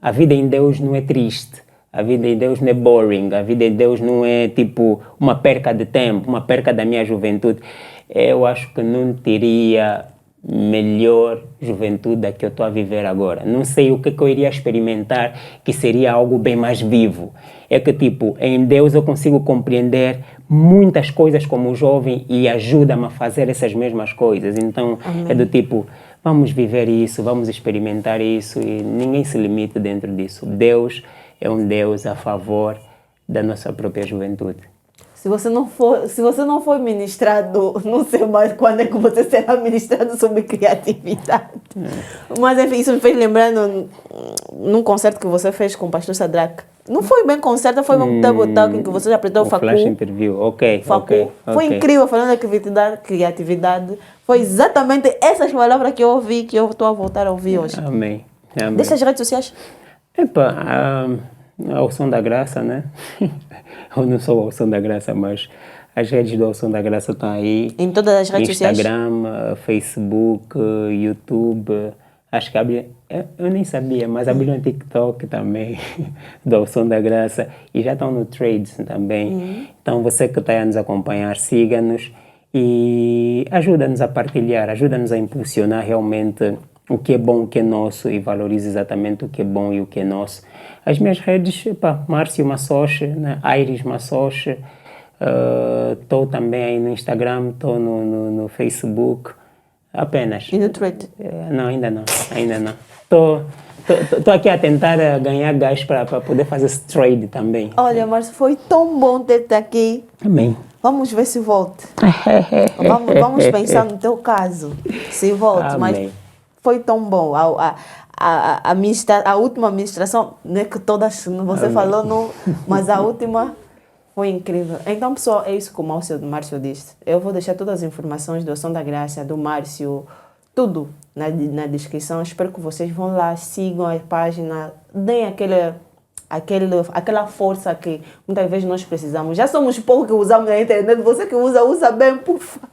A vida em Deus não é triste. A vida em Deus não é boring. A vida em Deus não é tipo uma perca de tempo, uma perca da minha juventude. Eu acho que não teria melhor juventude da que eu estou a viver agora. Não sei o que eu iria experimentar que seria algo bem mais vivo. É que tipo, em Deus eu consigo compreender muitas coisas como jovem e ajuda-me a fazer essas mesmas coisas. Então, amém. É do tipo, vamos viver isso, vamos experimentar isso e ninguém se limita dentro disso. Deus é um Deus a favor da nossa própria juventude. Se você não for ministrado, não sei mais quando é que você será ministrado sobre criatividade. Mas enfim, isso me fez lembrar num concerto que você fez com o pastor Sadraque. Não foi bem concerto, foi um table talk em que você já apresentou o Facu. Flash interview, ok. Foi incrível, falando da criatividade. Foi exatamente essas palavras que eu ouvi, que eu estou a voltar a ouvir hoje. Amém. Deixa as redes sociais. Ao Som da Graça, né? Eu não sou ao Som da Graça, mas as redes do Ao Som da Graça estão aí. Em todas as redes sociais? Instagram, Facebook, YouTube. Acho que eu nem sabia, mas abriram um TikTok também, do Ao Som da Graça. E já estão no Trades também. Então, você que está a nos acompanhar, siga-nos e ajuda-nos a partilhar, ajuda-nos a impulsionar realmente o que é bom, o que é nosso e valorize exatamente o que é bom e o que é nosso. As minhas redes, Márcio Massoche, né? Iris Massoche, estou também aí no Instagram, estou no Facebook, apenas. E no Twitter? Não, ainda não. Estou aqui a tentar ganhar gás para poder fazer esse trade também. Olha, Márcio, foi tão bom ter-te aqui. Amém. Vamos ver se volta. vamos pensar no teu caso, se volta. Mas foi tão bom. A última administração, não é que todas você falou, não, mas a última foi incrível. Então, pessoal, é isso que o Márcio disse. Eu vou deixar todas as informações do Som da Graça, do Márcio, tudo na descrição. Espero que vocês vão lá, sigam a página, deem aquela força que muitas vezes nós precisamos. Já somos poucos que usamos a internet. Você que usa bem, por favor.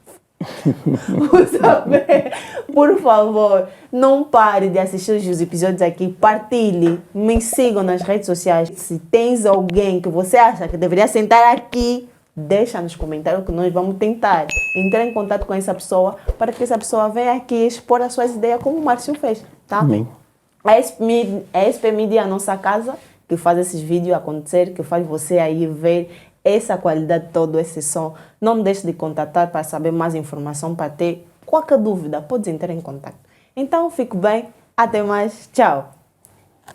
Usa bem. Por favor, não pare de assistir os episódios aqui. Partilhe, me sigam nas redes sociais. Se tens alguém que você acha que deveria sentar aqui, deixa nos comentários que nós vamos tentar entrar em contato com essa pessoa para que essa pessoa venha aqui expor as suas ideias como o Márcio fez, tá? Amém. A SP Media é a nossa casa que faz esses vídeos acontecer, que faz você aí ver essa qualidade toda, esse som. Não deixe de contatar para saber mais informação, para ter qualquer dúvida, pode entrar em contato. Então, fico bem, até mais, tchau!